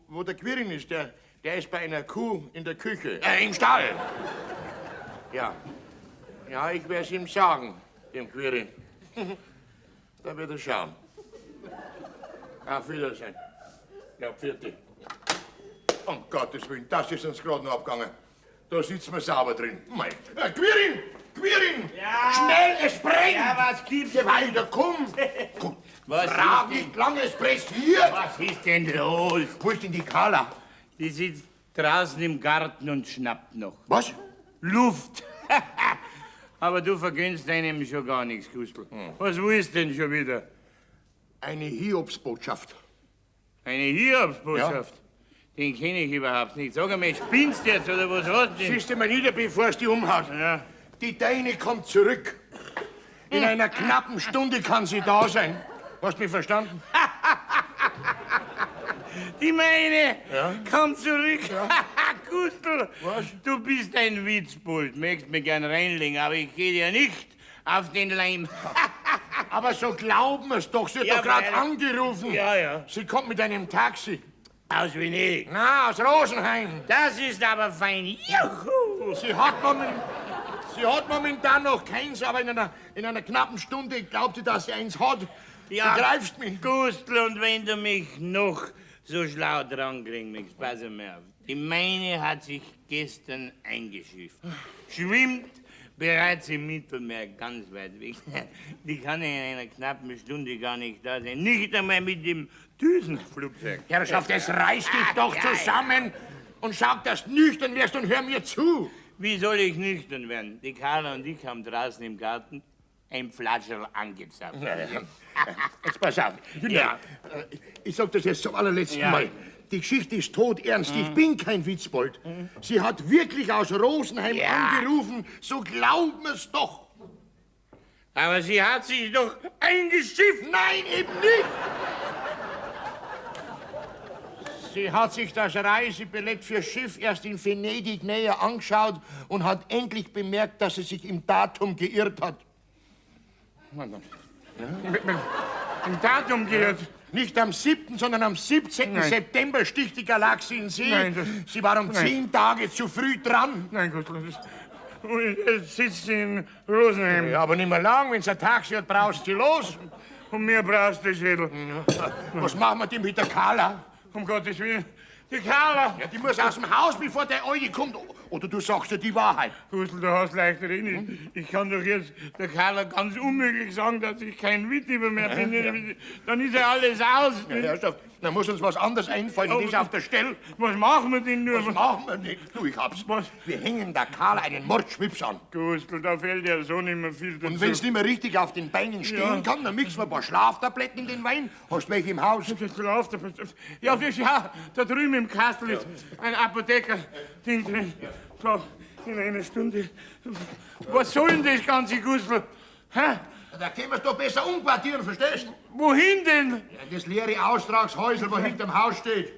Wo der Quirin ist, der ist bei einer Kuh in der Küche. Im Stall. Ja. Ja, ich werd's ihm sagen, dem Quirin. Da wird er schauen. Auf Wiedersehen. Ja, Pfiat. Um Gottes Willen, das ist uns gerade noch abgegangen. Da sitzen wir sauber drin. Mei. Quirin! Quirin! Ja. Schnell, es brennt! Ja, was gibt's? Geh weiter, komm! Komm. Was Frag ist nicht lange, es presst hier! Was ist denn los? Wo ist denn die Carla? Die sitzt draußen im Garten und schnappt noch. Was? Luft. Aber du vergönnst einem schon gar nichts, Gustl. Was willst denn schon wieder? Eine Hiobsbotschaft. Eine Hiobsbotschaft? Den kenne ich überhaupt nicht. Sag einmal, spinnst du jetzt oder was hast du denn? Siehst du mal nieder, bevor es die umhaut. Ja. Die Deine kommt zurück. In einer knappen Stunde kann sie da sein. Hast du mich verstanden? Die meine, Ja? komm zurück. Gustl, Was? du bist ein Witzbold, möchtest mir gern reinlegen, aber ich gehe dir nicht auf den Leim. Aber so glauben wir's doch. Sie hat Ja, doch gerade weil- angerufen. Ja, ja. Sie kommt mit einem Taxi. Aus Venedig. Na, aus Rosenheim. Das ist aber fein. Juhu! Sie hat momentan noch keins, aber in einer knappen Stunde glaubt sie, dass sie eins hat. Ja, Begreifst mich? Gustl, und wenn du mich noch so schlau dran kriegen möchtest, pass mir auf. Die meine hat sich gestern eingeschifft. Schwimmt bereits im Mittelmeer ganz weit weg. Die kann in einer knappen Stunde gar nicht da sein. Nicht einmal mit dem Düsenflugzeug. Herrschaft, es reißt dich doch zusammen und schau, dass du nüchtern wirst und hör mir zu. Wie soll ich nüchtern werden? Die Carla und ich haben draußen im Garten ein Flatscherl angezapft. Jetzt pass auf. Ja. Ich sag das jetzt zum allerletzten Ja. Mal. Die Geschichte ist todernst. Ich bin kein Witzbold. Sie hat wirklich aus Rosenheim Ja. angerufen. So glaub mir's doch. Aber sie hat sich doch eingeschifft. Nein, eben nicht. Sie hat sich das Reisebillett für Schiff erst in Venedig näher angeschaut und hat endlich bemerkt, dass sie sich im Datum geirrt hat. Im Datum gehört. Nicht am 7., sondern am 17. Nein. September sticht die Galaxie in See. Nein, Sie war um 10 Tage zu früh dran. Nein, Gustl, jetzt sitzt sie in Rosenheim. Ja, aber nicht mehr lang. Wenn sie ein Taxi hat, brauchst du los. Und mir brauchst du Schädel. Was machen wir denn mit der Carla? Um Gottes Willen, Die Carla. Ja, die muss aus dem Haus, bevor der Euge kommt. Oder du sagst ja die Wahrheit. Gustl, du hast leicht reden. Ich kann doch jetzt der Carla ganz unmöglich sagen, dass ich kein Wittiber mehr bin. Dann ist ja alles aus. Ja, Herrschaft, dann muss uns was anderes einfallen. Das ist auf der Stelle. Was machen wir denn nur? Was machen wir nicht? Du, ich hab's. Was? Wir hängen der Karl einen Mordschwips an. Gustl, da fällt ja so nicht mehr viel dazu. Und wenn's nicht mehr richtig auf den Beinen stehen kann, dann mixen wir ein paar Schlaftabletten in den Wein. Hast welche im Haus? Ja, da drüben im Kastel ist ein Apotheker-Ding drin. So, in einer Stunde. Was soll denn das ganze Gustl? Hä? Da können wir's doch besser umquartieren, verstehst du? Wohin denn? Ja, das leere Austragshäusl, wo hinterm Haus steht.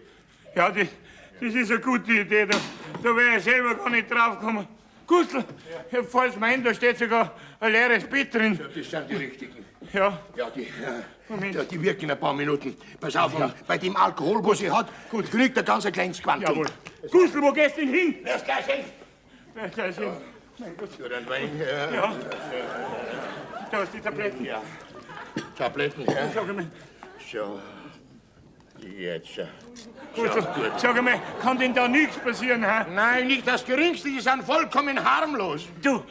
Ja, das ist eine gute Idee. Da wäre ich selber gar nicht draufgekommen. Gustl, falls mein, da steht sogar ein leeres Bett drin. Ja, das sind die richtigen. Ja, Ja, die wirken in ein paar Minuten. Pass auf, bei dem Alkohol, was sie hat, kriegt er ganz ein kleines Quantum. jawohl. Gustl, wo gehst du denn hin? Erst gleich hin. Ja, gleich hin. Ja, dann Wein, Ja. Da ist die Tabletten. ja. Tabletten, ja. Sag einmal, So. Jetzt. Gustl, sag einmal, kann denn da nichts passieren, hä? Nein, nicht das Geringste, die sind vollkommen harmlos. Du,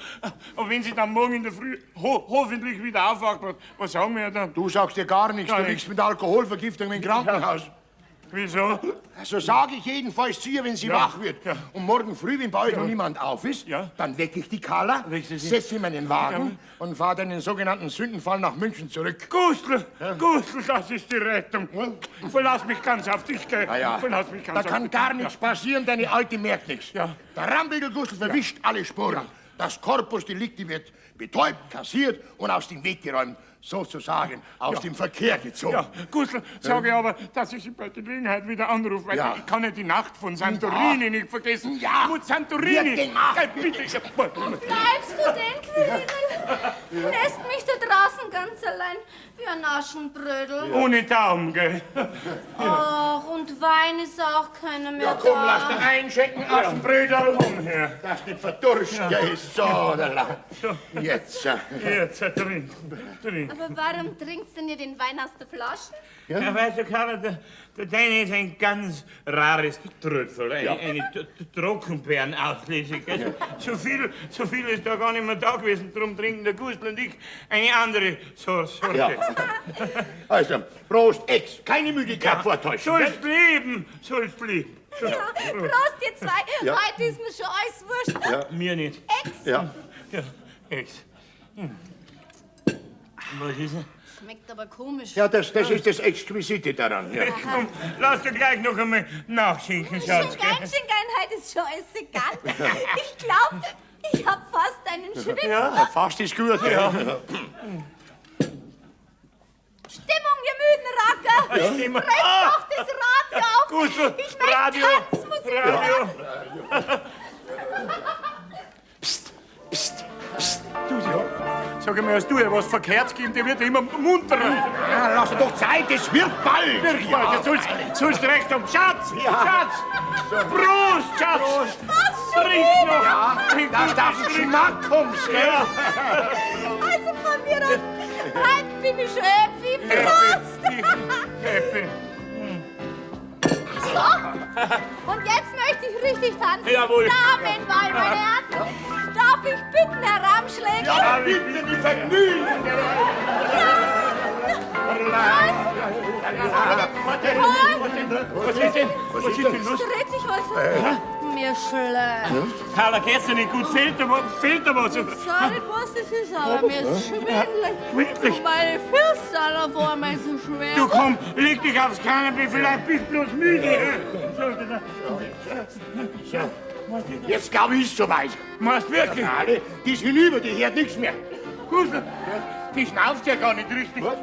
und wenn sie dann morgen in der Früh hoffentlich wieder aufwacht, was sagen wir dann? Du sagst dir gar nichts, Gar du liegst mit Alkoholvergiftung im Krankenhaus. Wieso? So sage ich jedenfalls zu ihr, wenn sie wach wird. Ja. Und morgen früh, wenn bei euch noch niemand auf ist, Ja. dann wecke ich die Carla, Weckst du sie? setze sie in meinen Wagen und fahre dann den sogenannten Sündenfall nach München zurück. Gustl, Gustl, das ist die Rettung. Verlass mich ganz auf dich, gell? Ja. Verlass mich ganz Da auf kann dich. gar nichts passieren, deine Alte merkt nichts. Ja. Der Rambigel-Gustl verwischt alle Spuren. Das Corpus Delicti wird betäubt, kassiert und aus dem Weg geräumt. Sozusagen aus dem Verkehr gezogen. Ja, Gustl, sage aber, dass ich Sie bei Gelegenheit wieder anrufe, weil Ja. ich kann ja die Nacht von Santorini nicht vergessen. Ja. Ich muss Santorini. Wird gemacht. Bitte. Bleibst du denn, Quirl? Lässt mich da draußen ganz allein wie ein Aschenbrödel. Ohne Daumen, gell? Ach, und Wein ist auch keiner mehr Ja, komm, da. lass dir einschenken, Aschenbrödel. Komm her. Dass nicht verdurscht. Ja, ist so, der Lang. Jetzt. Jetzt, drin. Aber warum trinkst denn ihr den Wein aus der Flasche? Ja, weißt du, Carla, der deine ist ein ganz rares Tröpfel, eine Trockenbeerenauslese. Gell? So viel ist da gar nicht mehr da gewesen, darum trinken der Gustl und ich eine andere Sorte. Ja. Also, Prost, Ex. Keine Müdigkeit vortäuschen. Sollst leben, sollst leben. Ja, Prost, ihr zwei. Ja. Heute ist mir schon alles wurscht. Mir nicht. Ja. Ja, Ex. Was ist er? Schmeckt aber komisch. Ja, das ist das Exquisite daran. Ja. Komm, lass dir gleich noch einmal nachschenken, Schatz. Schenkein, heute ist schon alles egal. Ich glaube, ich hab fast einen Schwips. Ja, fast ist gut. Ja. Stimmung, ihr müden Racker. Ja. Stimmung. Dreht doch das Radio auf. Gustl, Ich möchte Radio. Tanzmusik Radio. Du, ja. Sag mal, hast du ja was verkehrt gegeben? Der wird immer munterer. Ja, lass dir doch Zeit, es wird bald. Wirklich bald. Jetzt sollst du recht haben. Schatz, Schatz. Prost, Schatz. Trink noch. Ja, dass das Geschmack kommst, gell? Ja. Also von mir aus, heute bin ich schon happy. Prost! Happy. So, und jetzt möchte ich richtig tanzen. Jawohl. Damenwahl, meine Herren. Darf ich bitten, Herr Ramschläger? Ja, bitte, die Vergnügen. Was ist denn? Was ist denn los? Dreht sich was? Mir schlecht. Carla, geht's dir nicht gut? Fehlt dir was? Sorry, was das ist, aber mir ist schwindelig. Schwindelig? Meine Füße alle vor mir so schwer. Du komm, leg dich aufs Kanapee, vielleicht bist du bloß müde. Jetzt glaube ich, ist soweit. Machst wirklich? Alle, die ist hinüber, die hört nichts mehr. Gustl, die schnauft ja gar nicht richtig. Was?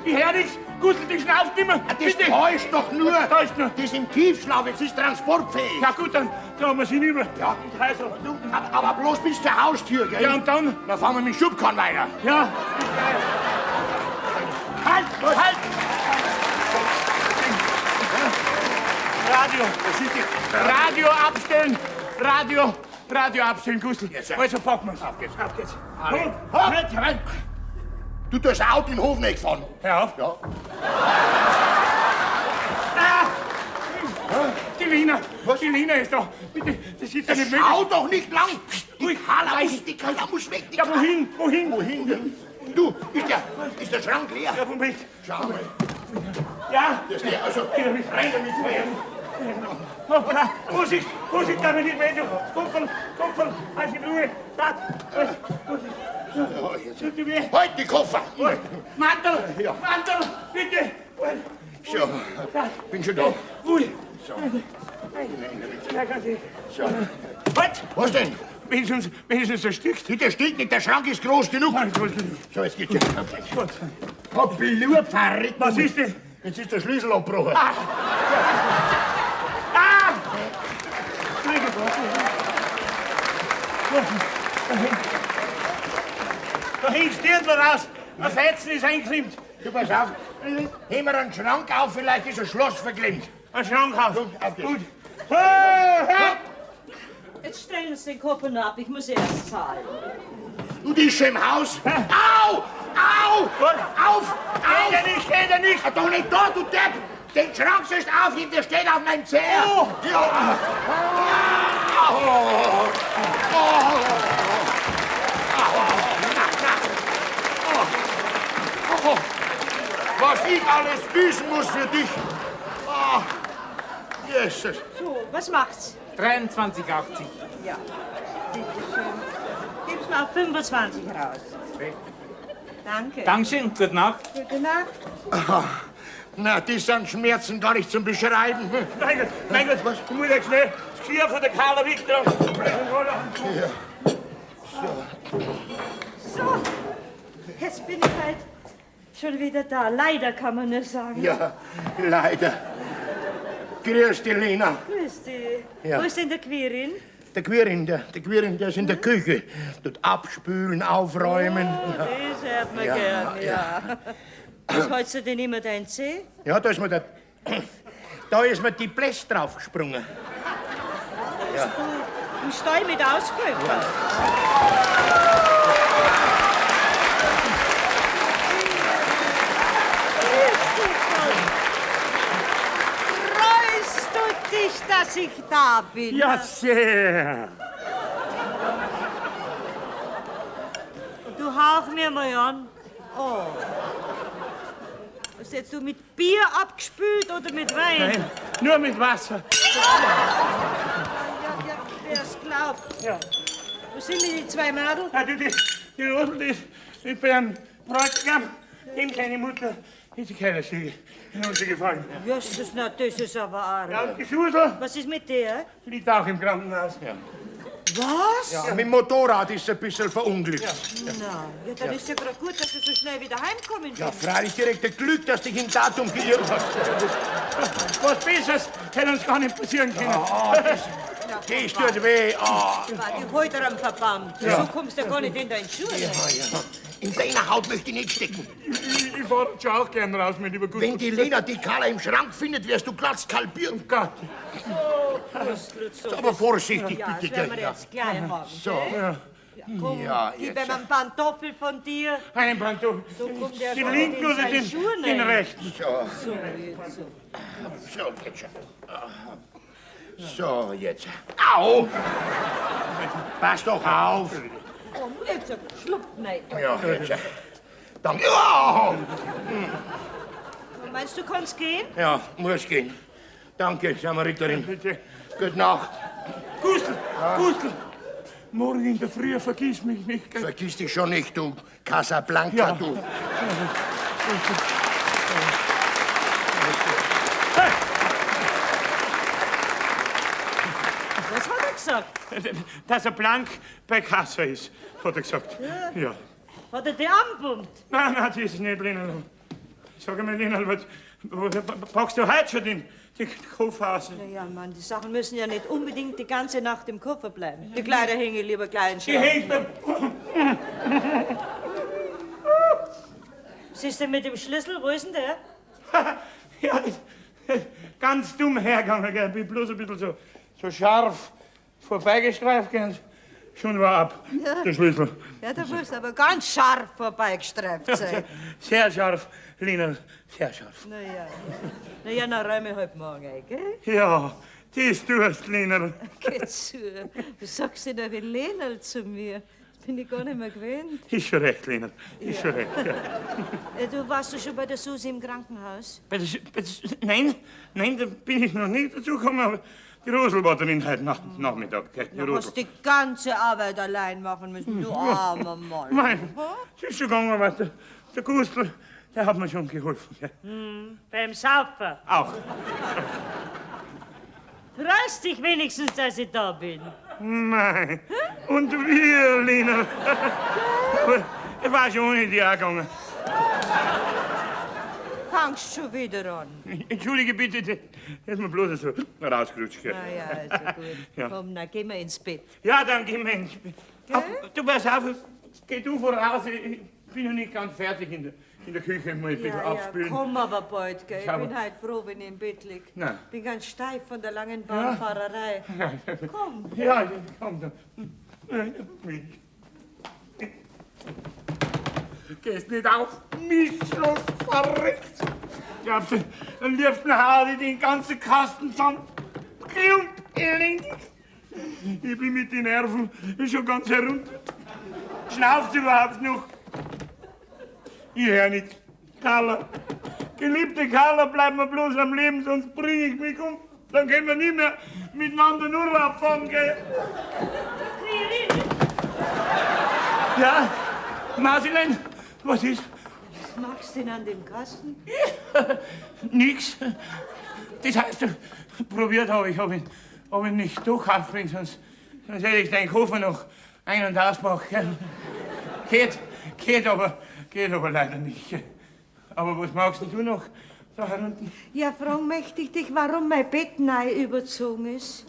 Ich hör nichts. Gustl, die schnauft immer. Das Bitte. täuscht doch nur. Täuscht nur. Die ist im Tiefschlaf, jetzt ist transportfähig. Ja gut, dann haben wir sie hinüber. Ja. Also, Du, aber bloß bis zur Haustür, gell? ja und dann? Dann fahren wir mit dem Schubkarren weiter. Ja. Halt, halt! Radio. Radio abstellen. Radio abstellen, Gustl. Yes, sir. Also packen wir's. Auf geht's. Alle. Komm, halt, rein. Du hast ein Auto in den Hof nicht gefahren. Hör auf. Ja. Ah! Die Was? Die Lina ist da. Bitte, das ist ja nicht möglich. Schau doch nicht lang! Die Carla muss weg! Ja, wohin? Wohin? Wohin? Du, ist der Schrank leer? Ja, Moment. Schau mal. Ja. Der ist leer. Also, rein damit, Oh, nein. Vorsicht, Vorsicht, darf ich nicht mehr. Kopfel, also in Ruhe. Start. Tut dir weh? Halt die Koffer! Mantel, Ja. Mantel, bitte. So, bin schon da. Ui. So. Ja, ganz ehrlich. So. Halt! Was denn? Wenigstens ein Stück. Der steht nicht, der Schrank ist groß genug. So, jetzt geht's ja. Gut. Hab Blut verrückt. Was ist denn? Jetzt ist der Schlüssel abgebrochen. Ah! Da hängt das Dirndl raus. Ein Fetzen ist eingeklemmt. Du, pass auf. Heben wir einen Schrank auf, vielleicht ist ein Schloss verklemmt. Ein Schrank auf. Auf geht's. Gut. Ha! Jetzt stellen Sie den Kopf ab, ich muss erst zahlen. Du, die ist schon im Haus. Au! Au! Auf! Geht er nicht. Ah, doch nicht da, du Depp! Den Schrank sollst du aufheben, der steht auf meinem Zeher. Oh. Ja. Was ich alles büßen muss für dich. Ah, Jesus. So, was macht's? 23,80. Ja, bitteschön. Gib's mal 25 raus. Danke. Dankeschön, gute Nacht. Gute Nacht. Na, die sind Schmerzen gar nicht zum Beschreiben. Mein Gott, ich muss jetzt schnell das Geschirr von der Carla wegtragen. So, jetzt bin ich halt schon wieder da. Leider kann man nur sagen. Ja, leider. Grüß dich, Lena. Grüß dich. Ja. Wo ist denn der Quirin? Der Quirin, der ist in der Küche. Tut abspülen, aufräumen. Das hört man gern, ja. Was holst du denn immer dein Zeh? Ja, da ist mir die Blässe draufgesprungen. Im Stall mit Auskäufer. Freust du dich, dass ich da bin? Ja, sehr. Du hauch mir mal an. Oh. Hast jetzt du mit Bier abgespült oder mit Wein? Nein, nur mit Wasser. Ja, wer's glaubt. Ja. Wo sind denn die zwei Mädel? Ja, die Rosel ist bei einem Bräutigam, dem seine Mutter ist die Kellerstiege in uns gefallen. Jesus, na, das ist aber arg. Ja, und die Susel Was ist mit der? liegt auch im Krankenhaus. Was? Ja, mit dem Motorrad ist sie ein bisschen verunglückt. Na, ja, dann ist ja gerade gut, dass du so schnell wieder heimkommen Ja, bist. freilich direkt ein Glück, dass dich im Datum geirrt hast. Was Besseres hätte uns gar nicht passieren können. Das tut weh. Ah. Die Häuter am Verband. So kommst du gar nicht in deinen Schuh. Ja. In deiner Haut möchte ich nicht stecken. Ich fahr schon auch gern raus, mein lieber Gut. Wenn die Lena die Carla im Schrank findet, wirst du glatt skalpiert. Gott. Aber vorsichtig, Ja, das bitte. werden wir Ja. jetzt gleich haben. So. Komm, Ja, gib jetzt. ihm einen Pantoffel von dir. Einen Pantoffel. So kommt der Den gar linken nicht in oder seine den, Schuhe den rein. rechten? So, geht schon. So, jetzt. Au! Pass doch auf. Komm, jetzt schlupft nicht. Ja, jetzt. Danke. Ja, Meinst du, kannst gehen? ja, muss gehen. Danke, Samariterin. Bitte. Gute Nacht. Gustl, Gustl. Morgen in der Früh vergiss mich nicht. Gell? Vergiss dich schon nicht, du Casablanca, Ja. du. Was hat er gesagt? Dass er blank bei Kassa ist, hat er gesagt. Ja. Hat er dich angebummt? Nein, das ist nicht, Lena. Sag mal, Lena, packst du heute schon den Koffer aus? Ja, Mann, die Sachen müssen ja nicht unbedingt die ganze Nacht im Koffer bleiben. Die Kleider hängen lieber klein Die hängt da. Was ist denn mit dem Schlüssel? Wo ist denn der? Ja, ganz dumm hergegangen, gell. Bin bloß ein bisschen so scharf vorbeigestreift, gell. Schon war ab, der Schlüssel. Ja, da musst du aber ganz scharf vorbeigestreift sein. Sehr scharf, Lina, sehr scharf. Na, räume halt morgen ein, gell? Ja, Das tust, Lena. Geh zu. Du sagst dir doch ein Lehnel zu mir. Das bin ich gar nicht mehr gewöhnt. Ist schon recht, Lena. Ist schon recht. Ja. Du warst du schon bei der Susi im Krankenhaus? Nein, da bin ich noch nicht dazu gekommen, aber die Rosel war drin heute Nachmittag. Gell? Die Du Rosel. hast die ganze Arbeit allein machen müssen, du armer Mann. Nein, sie ist schon gegangen, aber der Gustl, der hat mir schon geholfen. Gell? Beim Saufen. Auch. Freust dich wenigstens, dass ich da bin. Nein. Und wir, Lena. Aber ich war schon ohne die auch gegangen. Fangst schon wieder an. Entschuldige bitte, das ist mir bloß so rausgerutscht. Gell? Na ja, also gut. Ja. Komm, dann gehen wir ins Bett. Ja, dann gehen wir ins Bett. Du pass auf, geh du voraus. Ich bin noch nicht ganz fertig in der Küche, mal ein bisschen abspülen. komm aber bald, gell. Ich Schau bin mal. halt froh, wenn ich im Bett lieg. Nein. Bin ganz steif von der langen Bahnfahrerei. Komm. Ja, komm dann. Gehst nicht auf mich los, verrückt. Glaubst du, am liebsten hau ich den ganzen Kasten zusammen. Klump, elendig. Ich bin mit den Nerven schon ganz herunter. Schnauft überhaupt noch? Ich hör nichts. Carla, geliebte Carla, bleib mir bloß am Leben, sonst bring ich mich um. Dann können wir nicht mehr miteinander in Urlaub fahren, gell? Ja, Masilein, was ist? Was magst du denn an dem Kasten? Nix. Das heißt, probiert habe ich, ob ich nicht durchkaufen bin, sonst hätte ich den Koffer noch ein- und ausmachen können. Geht aber leider nicht. Aber was magst denn du noch da herunten? Ja, fragen möchte ich dich, warum mein Bett neu überzogen ist.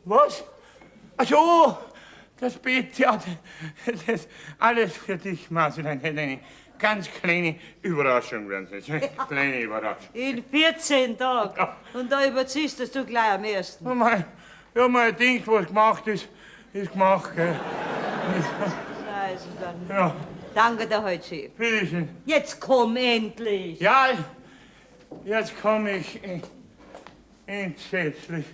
Was? Ach so, das Bett, ja, das alles für dich, Masilein. Eine ganz kleine Überraschung werden Sie. Eine kleine Überraschung. In 14 Tagen. Ja. Und da überziehst du gleich am ersten. Ja, mal denkt, was gemacht ist gemacht, gell? Also dann. Ja, Danke dir heute, Chef. bitteschön. Jetzt komm endlich. Ja, jetzt komme ich entsetzlich.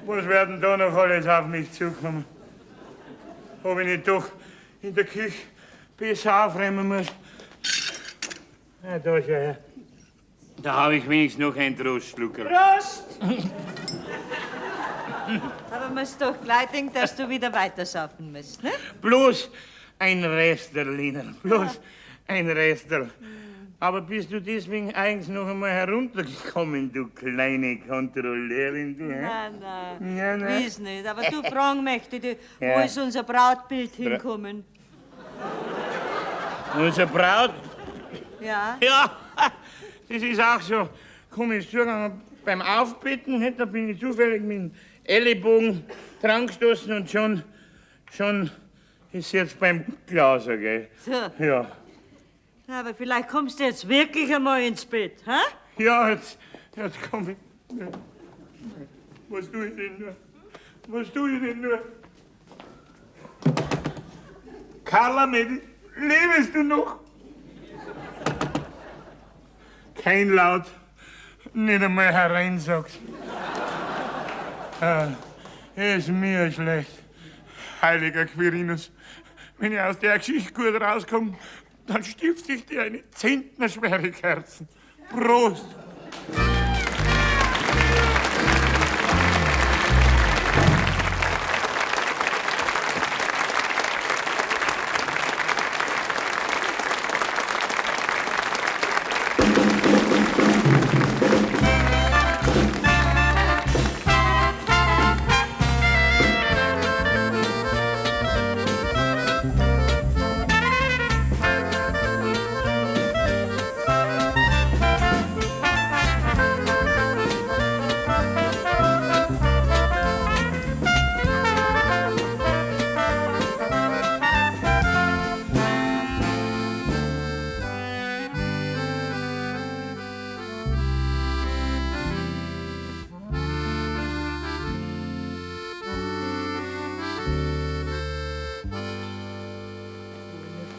Was werden da noch alles auf mich zukommen? Ob ich nicht doch in der Küche besser aufräumen muss? Ja, da schau her. Da habe ich wenigstens noch einen Trostschlucker. Prost! Aber man ist doch gleich denkt, dass du wieder weitersaufen musst, ne? Bloß ein Restel, Lina. Bloß ein Restel. Aber bist du deswegen eigentlich noch einmal heruntergekommen, du kleine Kontrolleurin, du? Hä? Nein. Ja, nein. Weiß nicht. Aber du fragen möchte dich, Ja. wo ist unser Brautbild hinkommen? Unsere Braut? Ja? Ja, das ist auch so komisch zugegangen. Beim Aufbitten, da bin ich zufällig mit dem Ellenbogen dran gestoßen und schon ist jetzt beim Glaser, gell? So. Ja. Aber vielleicht kommst du jetzt wirklich einmal ins Bett, hä? Ja, jetzt komm ich. Was tue ich denn nur? Carla, Mädel, lebst du noch? Kein Laut, nicht einmal herein sagst. Ist mir schlecht. Heiliger Quirinus, wenn ich aus der Geschichte gut rauskomme, dann stifte ich dir eine zentnerschwere Kerzen. Prost!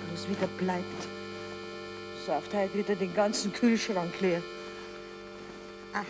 Bloß wieder bleibt. Sauft halt wieder den ganzen Kühlschrank leer. Ah.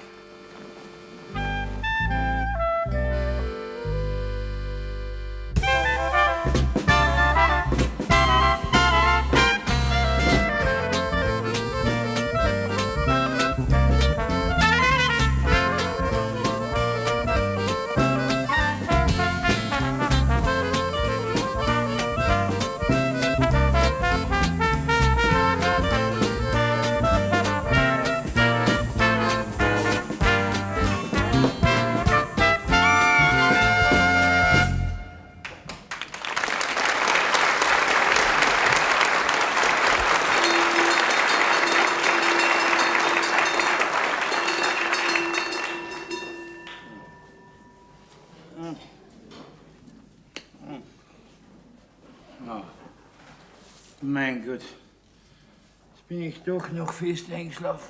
Mein Gott, jetzt bin ich doch noch fest eingeschlafen.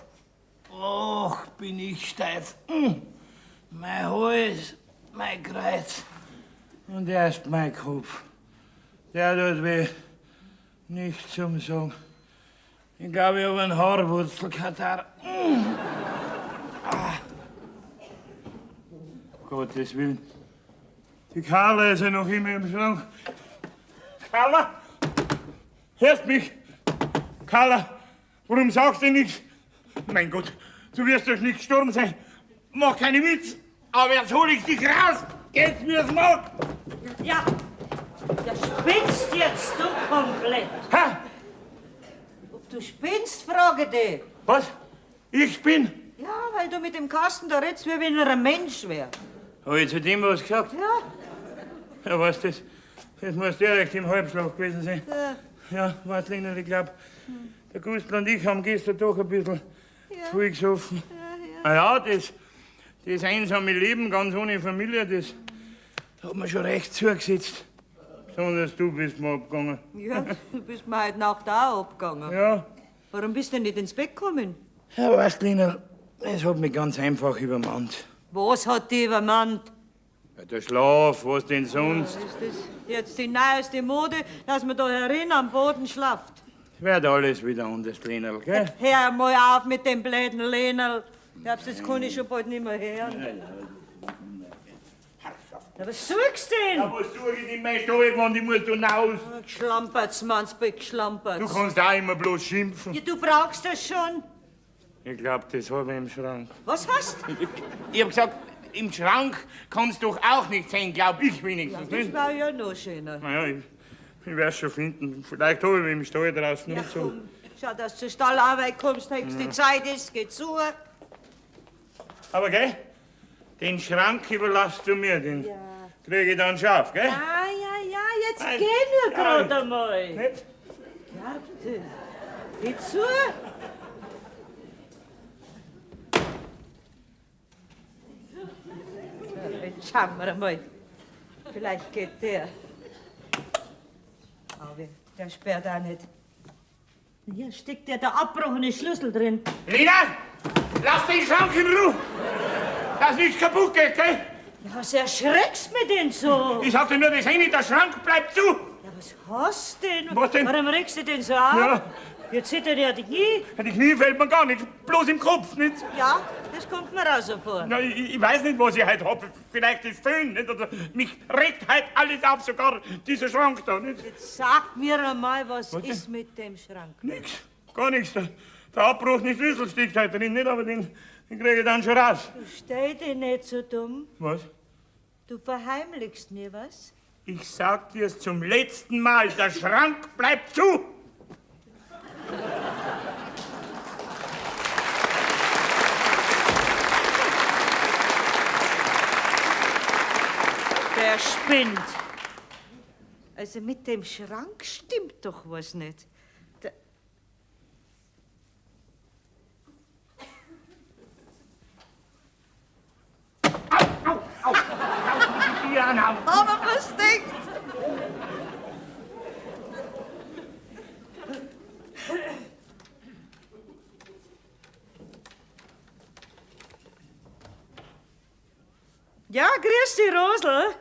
Och, bin ich steif. Mein Hals, mein Kreuz und erst mein Kopf. Der tut weh. Nichts zum Sagen. Ich glaube, ich habe einen Haarwurzelkatarrh. Gottes Willen. Die Carla ist ja noch immer im Schrank. Carla? Hörst mich? Carla, warum sagst du nichts? Mein Gott, du wirst doch nicht gestorben sein. Mach keine Witz. Aber jetzt hol ich dich raus. Geht's mir's Maul? Ja, du spinnst jetzt, du komplett. Ha? Ob du spinnst, frage dich. Was? Ich bin? Ja, weil du mit dem Kasten da redst, wie wenn er ein Mensch wäre. Hab ich zu dem was gesagt? Ja. Ja, was das? Das muss direkt im Halbschlag gewesen sein. Ja. Ja, Martliner, ich glaub, der Gustl und ich haben gestern doch ein bisschen zu viel gesoffen. Na ja, das einsame Leben ganz ohne Familie, das hat mir schon recht zugesetzt. Besonders du bist mir abgegangen. Ja, du bist mir heute Nacht auch abgegangen. Ja, Warum bist du denn nicht ins Bett gekommen? ja weißt, Lina, es hat mich ganz einfach übermannt. Was hat dich übermannt? Ja, der Schlaf, was denn sonst? Ist das jetzt die neueste Mode, dass man da herin am Boden schlaft? Es wird alles wieder anders, Lina, gell? Hör mal auf mit dem blöden Lehnerl. Glaubst du, das kann ich schon bald nicht mehr hören. Ja, was suchst du denn? Ja, was suche ich in meinem Stallgewand? Ich muss da raus. Geschlampert's, Mannsbeck, geschlampert's. Du kannst auch immer bloß schimpfen. Ja, du brauchst das schon. Ich glaub, das habe ich im Schrank. Was hast du? Ich hab gesagt, im Schrank kann's doch auch nicht sein, glaub ich wenigstens, Das nicht? war ja noch schöner. Naja, ich werd's schon finden. Vielleicht hab ich mich im Stall draußen Ja, nicht so. komm, schau, dass du zur Stallarbeit kommst, nächste Zeit ist, geh zu. Aber gell, den Schrank überlasst du mir, den krieg ich dann scharf, gell? Ja, jetzt Nein. geh nur Ja. gerade einmal. Nicht? Ja, bitte. Geh zu. So, jetzt schauen wir mal. Vielleicht geht der. Aber der sperrt auch nicht. Hier steckt ja der abbrochene Schlüssel drin. Lina, lass den Schrank in Ruhe, dass nichts kaputt geht, gell? Ja, was erschreckst du mich denn so? Ich sagte nur, das Handy, der Schrank bleibt zu. Ja, was hast du denn? Was denn? Warum regst du denn so auf? Ja. Jetzt zittert ja die Knie. Die Knie fällt mir gar nicht, bloß im Kopf, nicht? Ja, das kommt mir auch so vor. Na, ich weiß nicht, was ich heute hab. Vielleicht ist Föhn, nicht? Oder mich regt heute alles auf, sogar dieser Schrank da, nicht? Jetzt sag mir einmal, was Was denn? ist mit dem Schrank? Nix, gar nichts. Der abbrochene Schlüssel steckt heute drin, nicht? Aber den kriege ich dann schon raus. Du stell dich nicht so dumm. Was? Du verheimlichst mir was. Ich sag dir's zum letzten Mal, der Schrank bleibt zu. Der spinnt. Also mit dem Schrank stimmt doch was nicht. Der Aber was denkt? Ja, grüß dich, Rosel.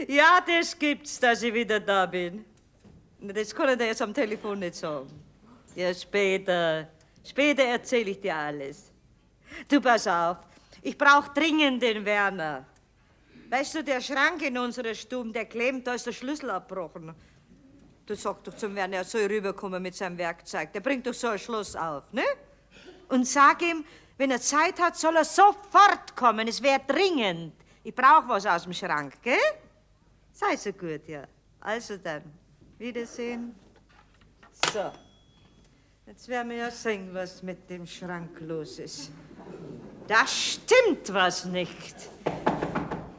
Ja, das gibt's, dass ich wieder da bin. Das kann ich dir jetzt am Telefon nicht sagen. Ja, später. Später erzähle ich dir alles. Du, pass auf. Ich brauch dringend den Werner. Weißt du, der Schrank in unserer Stube, der klemmt, da ist der Schlüssel abbrochen. Du sag doch zum Werner, er soll rüberkommen mit seinem Werkzeug. Der bringt doch so ein Schloss auf, ne? Und sag ihm, wenn er Zeit hat, soll er sofort kommen. Es wäre dringend. Ich brauch was aus dem Schrank, gell? Sei so gut, ja. Also dann, Wiedersehen. So. Jetzt werden wir ja sehen, was mit dem Schrank los ist. Da stimmt was nicht.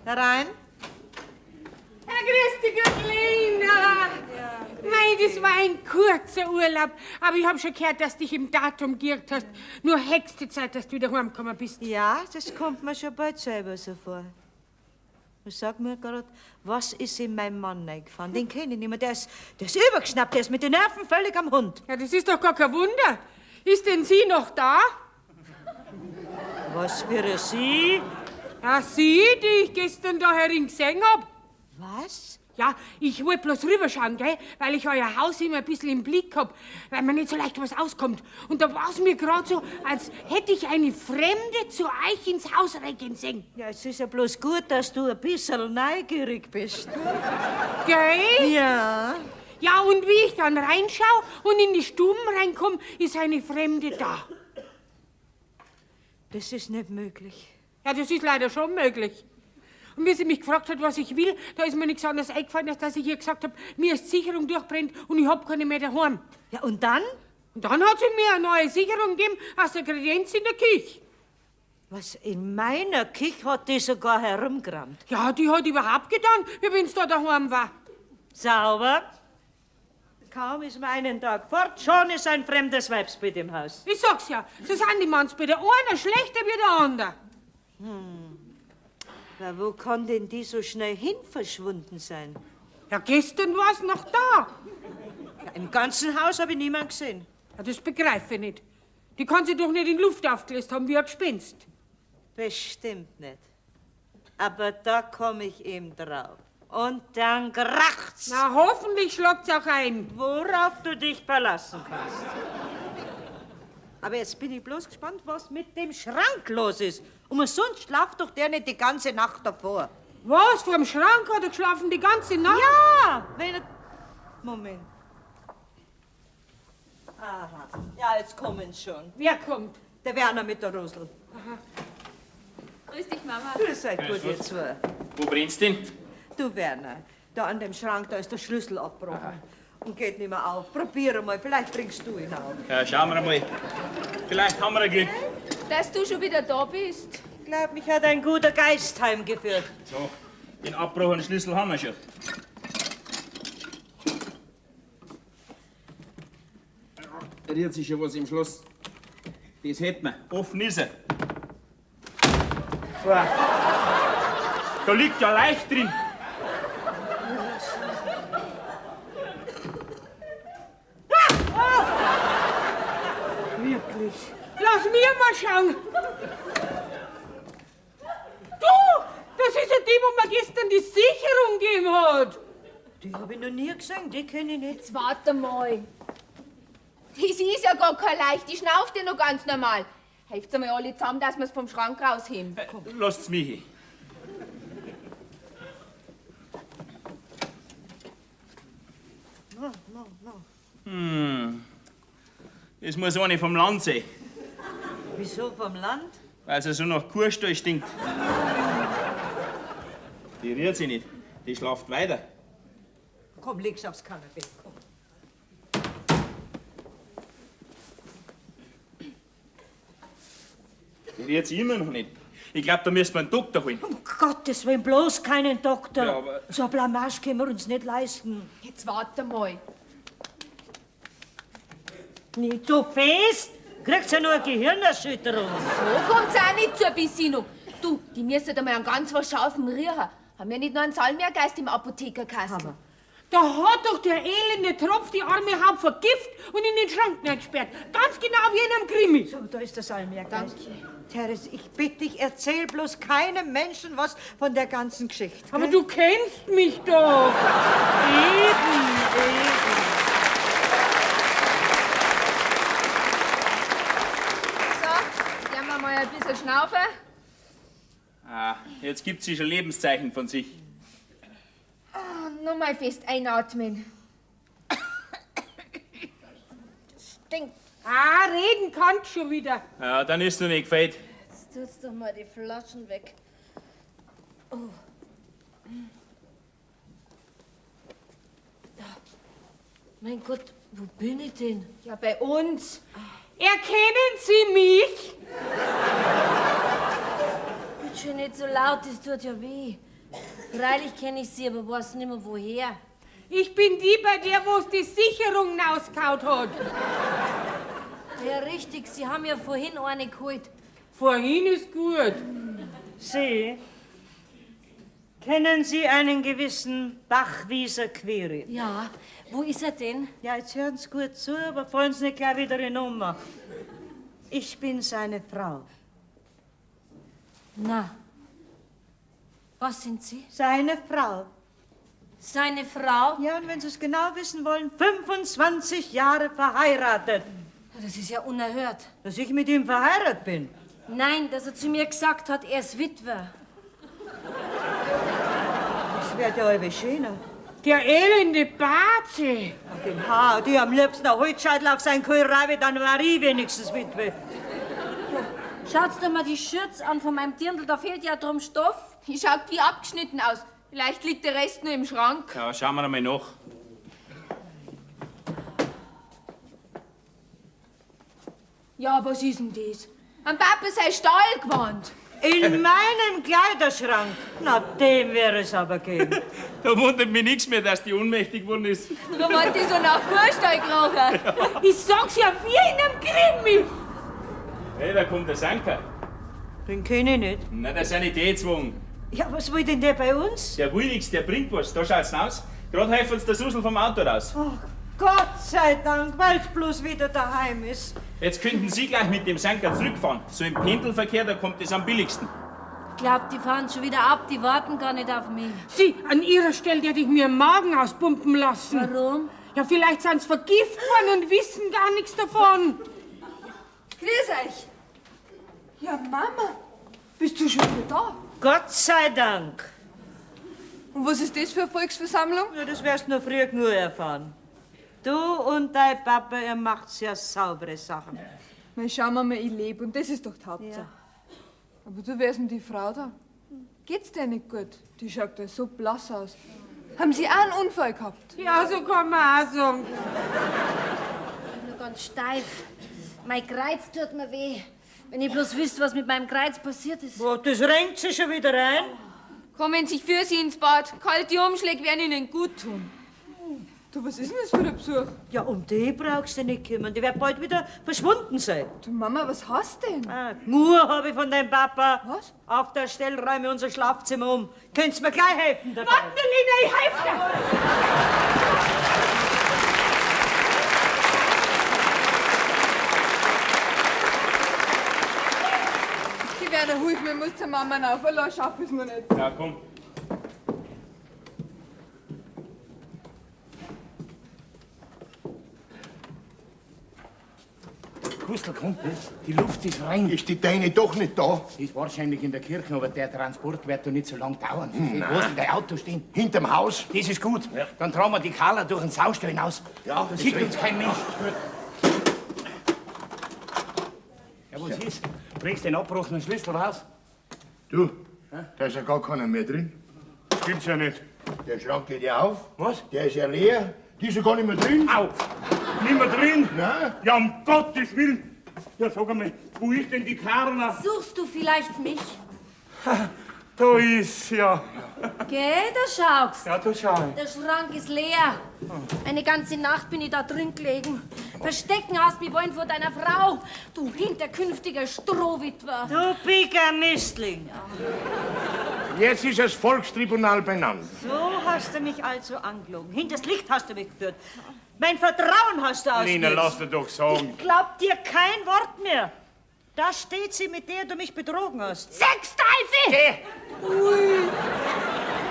Herein. Ja, grüß dich, Göttlina. Mei, das war ein kurzer Urlaub. Aber ich hab schon gehört, dass du dich im Datum geirrt hast. Nur höchste Zeit, dass du wieder heimgekommen bist. Ja, das kommt mir schon bald selber so vor. Sag mir grad, was ist in meinem Mann eingefahren? Den kenne ich nicht mehr. Der ist übergeschnappt, der ist mit den Nerven völlig am Hund. Ja, das ist doch gar kein Wunder. Ist denn sie noch da? Was für Sie? Ja, sie, die ich gestern da herin gesehen hab. Was? Ja, ich wollte bloß rüberschauen, gell? Weil ich euer Haus immer ein bisschen im Blick hab, weil mir nicht so leicht was auskommt. Und da war's mir gerade so, als hätte ich eine Fremde zu euch ins Haus reingehen sehen. Ja, es ist ja bloß gut, dass du ein bisschen neugierig bist. Gell? Ja. Ja, und wie ich dann reinschau und in die Stuben reinkomm, ist eine Fremde da. Das ist nicht möglich. Ja, das ist leider schon möglich. Und wie sie mich gefragt hat, was ich will, da ist mir nichts anderes eingefallen, als dass ich ihr gesagt habe, mir ist die Sicherung durchbrennt und ich hab keine mehr daheim. Ja, und dann? Und dann hat sie mir eine neue Sicherung gegeben aus der Kredenz in der Küche. Was, in meiner Küche hat die sogar herumgerammt. Ja, die hat überhaupt getan, wie wenn's da daheim war. Sauber. Kaum ist man einen Tag fort, schon ist ein fremdes Weibsbild im Haus. Ich sag's ja, so sind die Mannsbilder, einer schlechter wie der andere. Na, wo kann denn die so schnell hin verschwunden sein? Ja, gestern war's noch da. Ja, im ganzen Haus habe ich niemanden gesehen. Ja, das begreife ich nicht. Die kann sie doch nicht in Luft aufgelöst haben wie ein Gespenst. Bestimmt nicht. Aber da komme ich eben drauf. Und dann kracht's. Na, hoffentlich schlagt's auch ein. Worauf du dich verlassen kannst. Aber jetzt bin ich bloß gespannt, was mit dem Schrank los ist. Und sonst schlaft doch der nicht die ganze Nacht davor. Was, vorm Schrank hat er geschlafen die ganze Nacht? Ja, wenn er... Moment. Aha, ja, jetzt kommen sie schon. Wer kommt? Der Werner mit der Rosel. Grüß dich, Mama. Grüß euch, gut, ihr zwei. Wo brennt's denn? Du, Werner, da an dem Schrank, da ist der Schlüssel abgebrochen. Und geht nicht mehr auf. Probier mal, vielleicht bringst du ihn auf. Ja, schauen wir mal. Vielleicht haben wir ein Glück. Dass du schon wieder da bist. Ich glaub, mich hat ein guter Geist heimgeführt. So, den abgebrochenen Schlüssel haben wir schon. Rührt sich schon was im Schloss. Das hätten wir. Offen ist er. So. Da liegt ja leicht drin. Wirklich? Lass mir mal schauen. Du, das ist ja die, wo mir gestern die Sicherung gegeben hat. Die habe ich noch nie gesehen, die kenne ich nicht. Jetzt warte mal. Das ist ja gar kein Leicht, die schnauft ja noch ganz normal. Helft's einmal alle zusammen, dass wir's vom Schrank rausheben. Lasst's mich hin. Das muss eine vom Land sein, Wieso vom Land? weil sie so nach Kuhstall stinkt. Die rührt sich nicht, die schlaft weiter. Komm, leg's aufs Kanapee. Komm. Die rührt sich immer noch nicht. Ich glaube, da müssen wir einen Doktor holen. Um Gottes Willen, bloß keinen Doktor. Ja, aber- So eine Blamage können wir uns nicht leisten. Jetzt warte mal. Nicht so fest, kriegst ja nur eine Gehirnerschütterung. So kommt's auch nicht zur Besinnung. Du, die müssen einmal einen ganz was scharfen riechen. Haben wir nicht noch einen Salmiakgeist im Apothekerkasten? Da hat doch der elende Tropf die arme Haut vergift und in den Schrank gesperrt. Ganz genau wie in einem Krimi. So, da ist das Salmiakgeist. Therese, ich bitte dich, erzähl bloß keinem Menschen was von der ganzen Geschichte. Aber gell? du kennst mich doch. Eben. So, gehen wir mal ein bisschen schnaufen. Ah, jetzt gibt sie schon Lebenszeichen von sich. Nur mal fest einatmen. Stinkt. Ah, reden kannst schon wieder. Ja, dann ist noch nicht gefällt. Jetzt tut's doch mal die Flaschen weg. Oh. Mein Gott, wo bin ich denn? Ja, bei uns. Erkennen Sie mich? Bitte schön nicht so laut, das tut ja weh. Freilich kenne ich Sie, aber weiß nicht mehr woher. Ich bin die bei der, wo's die Sicherung ausgehaut hat. Ja, richtig, Sie haben ja vorhin eine geholt. Vorhin ist gut. Sie, Kennen Sie einen gewissen Bachwieser Query? Ja, wo ist er denn? Ja, jetzt hören Sie gut zu, aber fallen Sie nicht gleich wieder in Nummer. Ich bin seine Frau. Na, was sind Sie? Seine Frau. Seine Frau? Ja, und wenn Sie es genau wissen wollen, 25 Jahre verheiratet. Das ist ja unerhört. Dass ich mit ihm verheiratet bin. Nein, dass er zu mir gesagt hat, er ist Witwer. Das wird ja halbe schöner. Der elende Baze. Den Haar, die am liebsten ein Holzscheitel auf sein Kohl reibe, dann war ich wenigstens Witwe. Schaut's dir mal die Schürze an von meinem Dirndl, da fehlt ja drum Stoff. Die schaut wie abgeschnitten aus. Vielleicht liegt der Rest nur im Schrank. Ja, schauen wir einmal nach. Ja, was ist denn das? Am Papa sei Stahlgewand. In meinem Kleiderschrank. Na, dem wäre es aber geben. Da wundert mich nichts mehr, dass die ohnmächtig geworden ist. Da war die so nach Kuhstall gekrochen. Ich sag's ja, wie in einem Krimi. Hey, da kommt der Sanker. Den kenn ich nicht. Na, der Sanitätswagen. Ja, was will denn der bei uns? Der will nix, der bringt was. Da schaut's aus. Gerade helfen uns der Susel vom Auto raus. Ach, Gott sei Dank, weil's bloß wieder daheim ist. Jetzt könnten Sie gleich mit dem Sanker zurückfahren. So im Pendelverkehr, da kommt es am billigsten. Glaubt, die fahren schon wieder ab, die warten gar nicht auf mich. Sie, an Ihrer Stelle hätte ich mir den Magen auspumpen lassen. Warum? Ja, vielleicht sind sie vergiftet worden und wissen gar nichts davon. Grüß euch. Ja, Mama, bist du schon wieder da? Gott sei Dank. Und was ist das für eine Volksversammlung? Ja, das wirst du noch früh genug erfahren. Du und dein Papa, ihr macht sehr saubere Sachen. Na, schauen wir mal, ich lebe und das ist doch die Hauptsache. Aber du, wer ist denn die Frau da? Geht's dir nicht gut? Die schaut ja so blass aus. Haben Sie auch einen Unfall gehabt? Ja, so kann man auch sagen. Ich bin nur ganz steif. Mein Kreuz tut mir weh. Wenn ihr bloß wisst, was mit meinem Kreuz passiert ist. Boah, das renkt sich schon wieder rein. Kommen Sie für Sie ins Bad. Kalte Umschläge werden Ihnen gut tun. Du, was ist denn das für ein Besuch? Ja, um die brauchst du nicht kümmern. Die wird bald wieder verschwunden sein. Du, Mama, was hast du denn? Nur habe ich von deinem Papa. Was? Auf der Stelle räume ich unser Schlafzimmer um. Könnt's mir gleich helfen dabei? Warte, Lina, ich helfe dir. Die Werner, hilf mir, muss zur Mama rauf, weil ich schaff es mir nicht. Ja, komm. Kustel, komm. Die Luft ist rein. Ist die Deine doch nicht da? Die ist wahrscheinlich in der Kirche, aber der Transport wird doch nicht so lang dauern. Wo ist denn dein Auto stehen? Hinterm Haus? Das ist gut. Dann tragen wir die Carla durch den Saustall hinaus. Ja, Da das sieht ist uns kein Mensch. Ja, was ist? Bringst den abgebrochenen Schlüssel raus? Du, da ist ja gar keiner mehr drin. Das gibt's ja nicht. Der Schrank geht ja auf. Was? Der ist ja leer. Die ist ja gar nicht mehr drin. Au! Nicht mehr drin? Nein. Ja, um Gottes Willen! Ja, sag einmal, wo ist denn die Carla? Suchst du vielleicht mich? Da ist sie, ja. Geh, da schaust. Ja, da schau ich. Der Schrank ist leer. Eine ganze Nacht bin ich da drin gelegen. Verstecken hast mich wollen vor deiner Frau. Du hinterkünftiger Strohwitwer. Du picker Mistling. Jetzt ist das Volkstribunal benannt. So hast du mich also angelogen. Hinters Licht hast du mich geführt. Mein Vertrauen hast du Lina, ausgenutzt. lass dir doch sagen. Glaub dir kein Wort mehr. Da steht sie, mit der du mich betrogen hast. Sexteufel! Ui,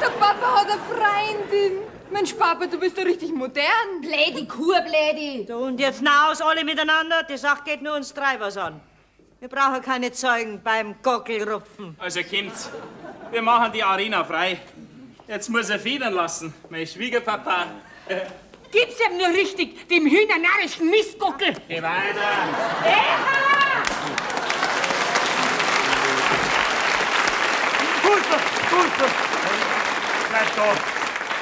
der Papa hat eine Freundin. Mensch, Papa, du bist doch richtig modern. Blädi, Kurblädi. So, und jetzt naus alle miteinander. Die Sache geht nur uns drei was an. Wir brauchen keine Zeugen beim Gockelrupfen. Also, Kind's, wir machen die Arena frei. Jetzt muss er federn lassen, mein Schwiegerpapa. Gib's ihm nur richtig, dem hühnernarrischen Mistgockel. Geh weiter. Bleib da.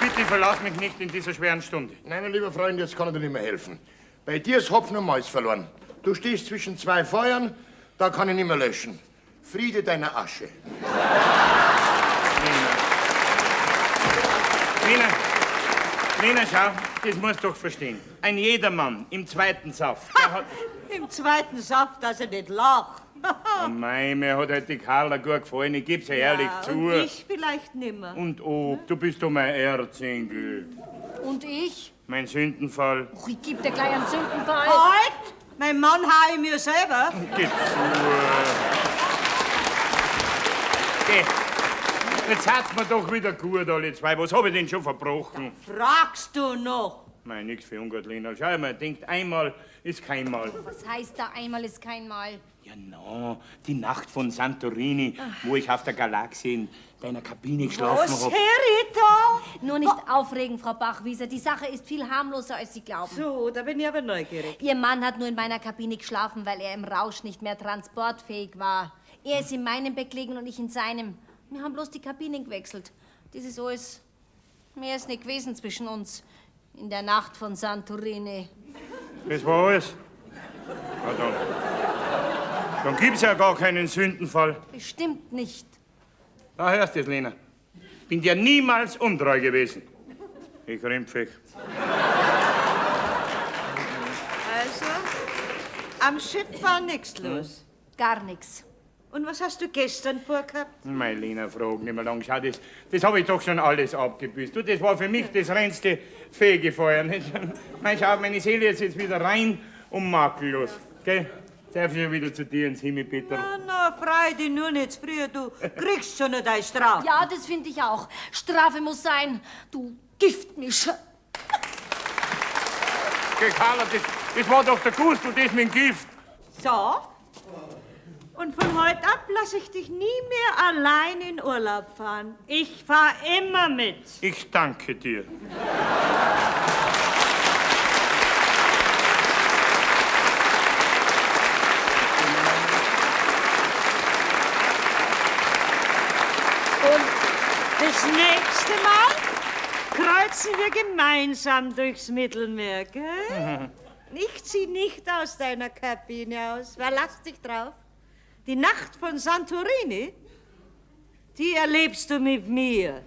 Bitte verlass mich nicht in dieser schweren Stunde. Nein, mein lieber Freund, jetzt kann ich dir nicht mehr helfen. Bei dir ist Hopfen und Malz verloren. Du stehst zwischen zwei Feuern, da kann ich nicht mehr löschen. Friede deiner Asche. Lina, Lena, schau, das musst du doch verstehen. Ein jedermann im zweiten Saft, der hat... Im zweiten Saft, dass er nicht lacht. Oh mei, mir hat halt die Carla gut gefallen, ich geb's ja ehrlich zu. Und ich vielleicht nimmer. Und ob, du bist doch mein Erzengel. Und ich? Mein Sündenfall. Och, ich geb dir gleich einen Sündenfall. Halt! Mein Mann hau ich mir selber. Geh zu. Geh. Jetzt hat's mir doch wieder gut, alle zwei. Was hab ich denn schon verbrochen? Fragst du noch? Nein, nix für ungut, Lena. Schau mal, denkt, einmal ist kein Mal. Was heißt da, einmal ist kein Mal? Ja, no, die Nacht von Santorini, wo ich auf der Galaxie in deiner Kabine geschlafen Was, hab. Herita? Nur nicht aufregen, Frau Bachwieser. Die Sache ist viel harmloser, als Sie glauben. So, da bin ich aber neugierig. Ihr Mann hat nur in meiner Kabine geschlafen, weil er im Rausch nicht mehr transportfähig war. Er ist in meinem Bett gelegen und ich in seinem. Wir haben bloß die Kabinen gewechselt. Das ist alles. Mehr ist nicht gewesen zwischen uns. In der Nacht von Santorini. Das war alles. Ja, dann gibt's ja gar keinen Sündenfall. Bestimmt nicht. Da hörst du es, Lena. Bin dir niemals untreu gewesen. Ich rempfig. Also, am Schiff war nichts los. Gar nichts. Und was hast du gestern vorgehabt? Meine Lena, frag nicht mehr lang. Schau, das habe ich doch schon alles abgebüßt. Du, das war für mich das reinste Fegefeuer. Nicht? Schau, meine Seele ist jetzt wieder rein und makellos. Gell? Darf ich ja wieder zu dir ins Himmel, Peter? Na, freu dich nur nicht zu früh, du kriegst schon noch deine Strafe. Ja, das finde ich auch. Strafe muss sein. Du Giftmischer. Geh, Carla, das war doch der Gust und das mit dem Gift. So? Und von heute ab lasse ich dich nie mehr allein in Urlaub fahren. Ich fahr immer mit. Ich danke dir. Und das nächste Mal kreuzen wir gemeinsam durchs Mittelmeer, gell? Ich zieh nicht aus deiner Kabine aus. Verlass dich drauf. Die Nacht von Santorini, die erlebst du mit mir.